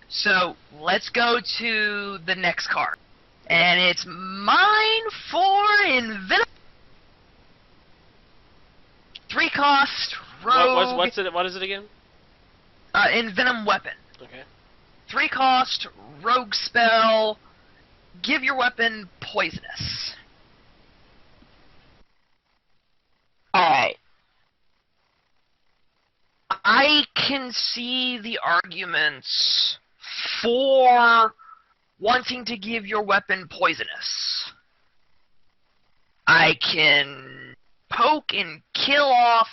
So, let's go to the next card. And it's mine for Envenom. 3-cost rogue. What is it again? Envenom Weapon. Okay. 3-cost rogue spell. Give your weapon poisonous. Alright. I can see the arguments for wanting to give your weapon poisonous. I can poke and kill off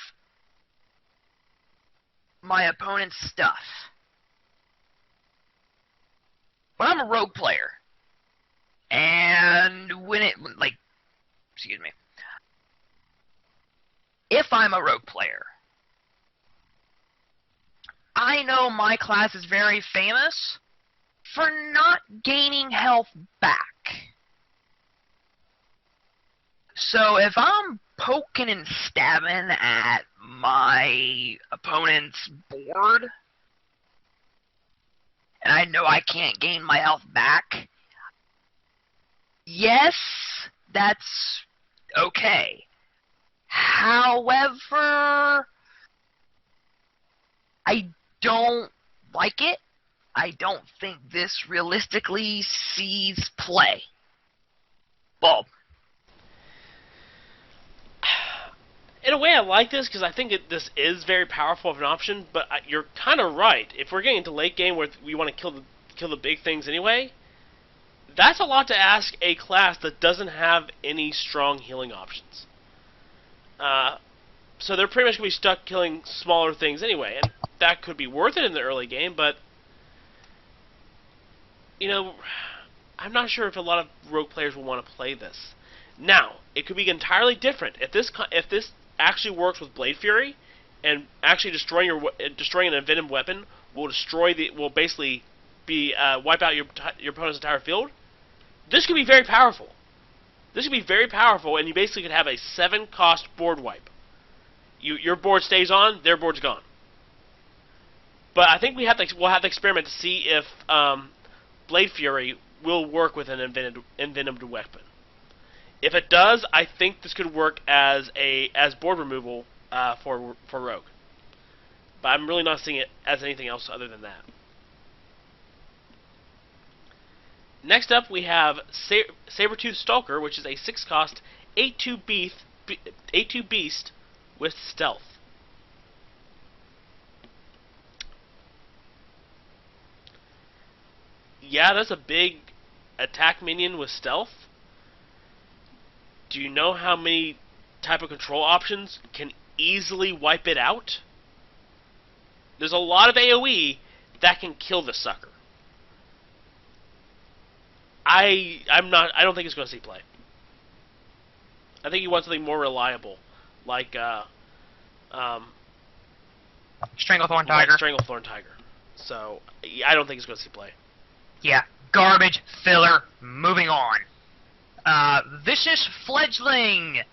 my opponent's stuff. But I'm a rogue player. And if I'm a rogue player, I know my class is very famous for not gaining health back. So if I'm poking and stabbing at my opponent's board, and I know I can't gain my health back, yes, that's okay. However, I don't like it. I don't think this realistically sees play. Bob. In a way, I like this because I think this is very powerful of an option. But you're kind of right. If we're getting into late game where we want to kill the big things anyway, that's a lot to ask a class that doesn't have any strong healing options. So they're pretty much going to be stuck killing smaller things anyway, and that could be worth it in the early game, but you know, I'm not sure if a lot of rogue players will want to play this. Now, it could be entirely different. If this actually works with Blade Fury, and actually destroying an Envenom Weapon will basically wipe out your opponent's entire field. This could be very powerful. This could be very powerful, and you basically could have a 7-cost board wipe. Your board stays on, their board's gone. But I think we'll have to experiment to see if Blade Fury will work with an Envenomed Weapon. If it does, I think this could work as board removal for Rogue. But I'm really not seeing it as anything else other than that. Next up, we have Sabretooth Stalker, which is a 6-cost 8/2 beast with stealth. Yeah, that's a big attack minion with stealth. Do you know how many type of control options can easily wipe it out? There's a lot of AoE that can kill this sucker. I don't think it's going to see play. I think you want something more reliable, like Stranglethorn Tiger. Like Stranglethorn Tiger. So I don't think it's going to see play. Yeah, garbage filler. Moving on. Vicious Fledgling.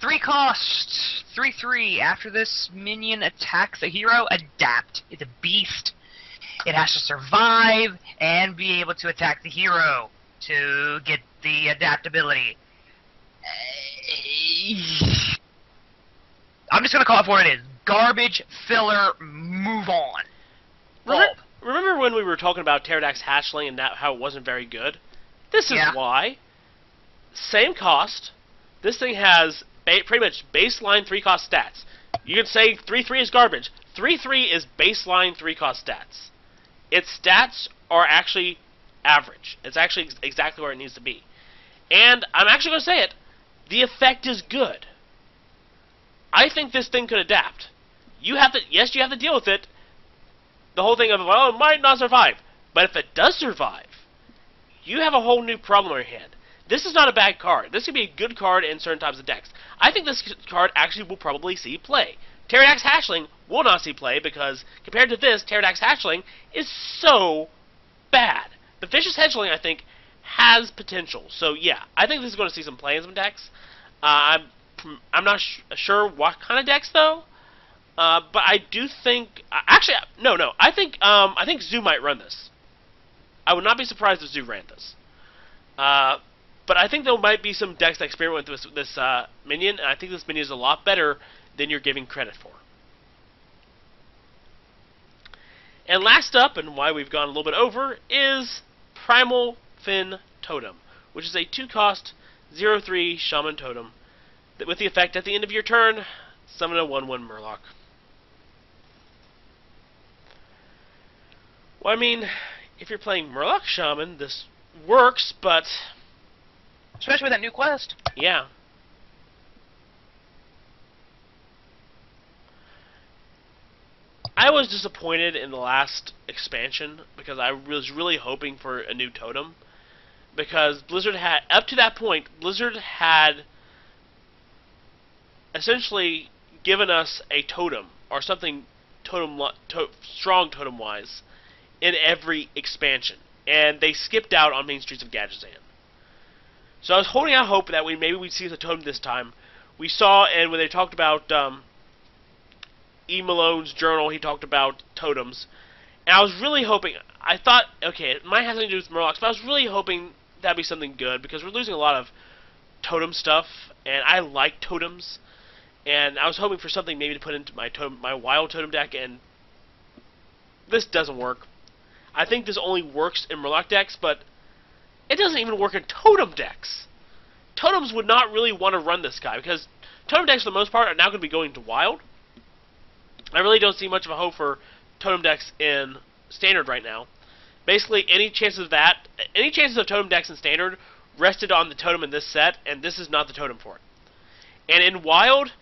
3 cost, 3/3. After this minion attacks a hero, adapt. It's a beast. It has to survive and be able to attack the hero to get the adaptability. I'm just gonna call it for what it is. Garbage filler. Move on. Remember when we were talking about Pterrodas Hatchling and how it wasn't very good? This is why. Same cost. This thing has pretty much baseline 3-cost stats. You could say 3/3 is garbage. 3/3 is baseline 3-cost stats. Its stats are actually average. It's actually exactly where it needs to be. And I'm actually going to say it. The effect is good. I think this thing could adapt. Yes, you have to deal with it. The whole thing of, well, it might not survive. But if it does survive, you have a whole new problem on your hand. This is not a bad card. This could be a good card in certain types of decks. I think this card actually will probably see play. Pterrodas Hatchling will not see play because, compared to this, Pterrodas Hatchling is so bad. But Vicious Fledgling, I think, has potential. So, yeah, I think this is going to see some play in some decks. I'm not sure what kind of decks, though. But I do think... actually, no. I think Zoo might run this. I would not be surprised if Zoo ran this. But I think there might be some decks that experiment with this minion, and I think this minion is a lot better than you're giving credit for. And last up, and why we've gone a little bit over, is Primalfin Totem, which is a 2-cost 0/3 Shaman Totem that, with the effect at the end of your turn, summon a 1/1 Murloc. Well, I mean, if you're playing Murloc Shaman, this works, but... especially with that new quest. Yeah. I was disappointed in the last expansion because I was really hoping for a new totem. Because Blizzard had, up to that point, Blizzard had essentially given us a totem, or something strong totem-wise, in every expansion. And they skipped out on Main Streets of Gadgetzan. So I was holding out hope that maybe we'd see the totem this time. We saw, and when they talked about E. Malone's journal, he talked about totems. And I was really hoping, I thought, okay, it might have something to do with Murlocs, but I was really hoping that'd be something good, because we're losing a lot of totem stuff, and I like totems. And I was hoping for something maybe to put into my wild totem deck, and this doesn't work. I think this only works in Murloc decks, but it doesn't even work in totem decks. Totems would not really want to run this guy, because totem decks, for the most part, are now going to be going to wild. I really don't see much of a hope for totem decks in standard right now. Basically, any chances of totem decks in standard rested on the totem in this set, and this is not the totem for it. And in wild,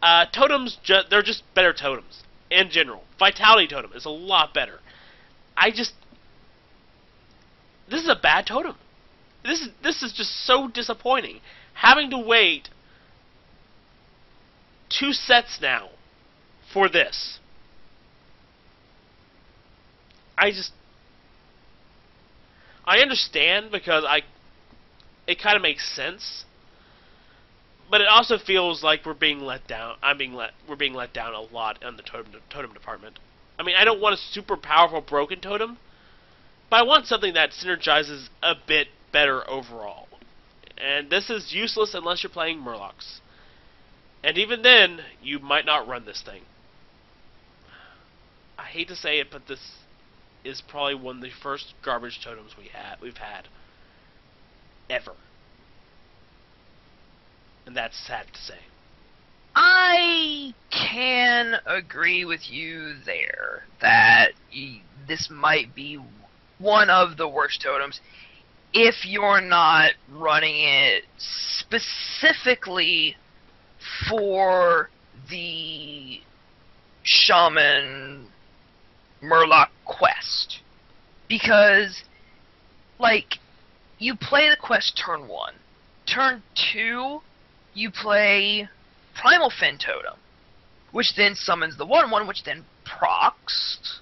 totems, they're just better totems in general. Vitality totem is a lot better. This is a bad totem. This is just so disappointing. Having to wait 2 sets now for this. I understand, because it kind of makes sense, but it also feels like we're being let down. We're being let down a lot in the totem department. I mean, I don't want a super powerful broken totem, but I want something that synergizes a bit better overall. And this is useless unless you're playing Murlocs. And even then, you might not run this thing. I hate to say it, but this is probably one of the first garbage totems we've had. Ever. And that's sad to say. I can agree with you there that this might be one of the worst totems if you're not running it specifically for the Shaman Murloc quest. Because, like, you play the quest turn 1. Turn 2, you play Primalfin Totem, which then summons the 1/1, which then procs.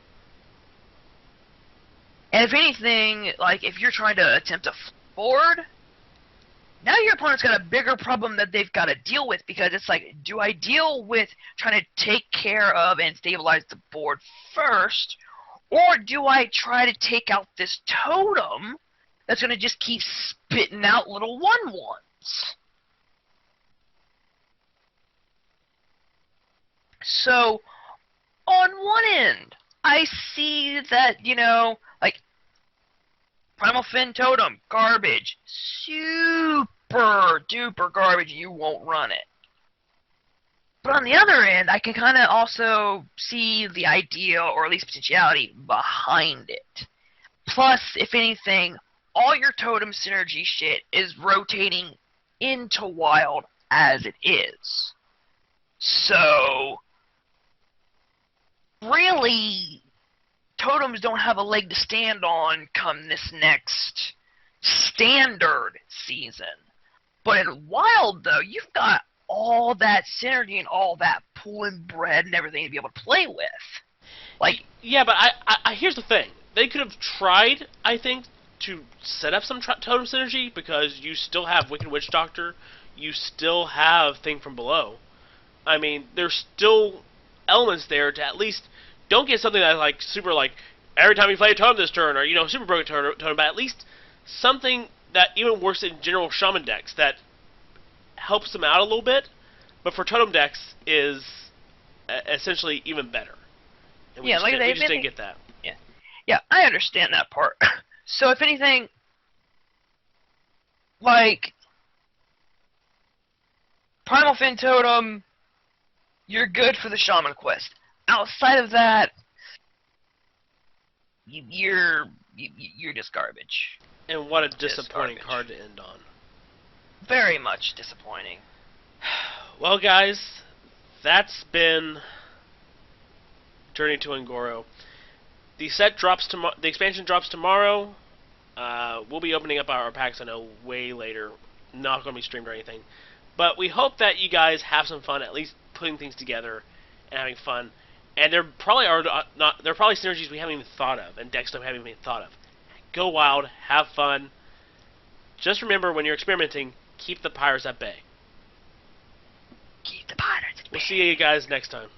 And if anything, like, if you're trying to attempt a board, now your opponent's got a bigger problem that they've got to deal with, because it's like, do I deal with trying to take care of and stabilize the board first, or do I try to take out this totem that's going to just keep spitting out little 1/1s? So, on one end, I see that, you know, like, Primalfin Totem, garbage, super duper garbage, you won't run it. But on the other end, I can kind of also see the idea, or at least potentiality, behind it. Plus, if anything, all your totem synergy shit is rotating into wild as it is. So, really, totems don't have a leg to stand on come this next standard season. But in wild, though, you've got all that synergy and all that pulling bread and everything to be able to play with. Like, yeah, but I here's the thing. They could have tried, I think, to set up some totem synergy, because you still have Wicked Witch Doctor, you still have Thing from Below. I mean, there's still elements there to at least don't get something that's like super like every time you play a totem this turn, or you know, super broken totem, but at least something that even works in general shaman decks that helps them out a little bit, but for totem decks is essentially even better. And we just didn't get that. Yeah, I understand that part. So if anything, like, Primalfin Totem, you're good for the Shaman quest. Outside of that, you're just garbage. And what a disappointing card to end on. Very much disappointing. Well, guys, that's been Journey to Ungoro. The set drops tomorrow. The expansion drops tomorrow. We'll be opening up our packs, I know, way later. Not going to be streamed or anything. But we hope that you guys have some fun, at least putting things together and having fun. And there probably there are probably synergies we haven't even thought of, and decks that we haven't even thought of. Go wild, have fun. Just remember, when you're experimenting, keep the pirates at bay. Keep the pirates at bay. We'll see you guys next time.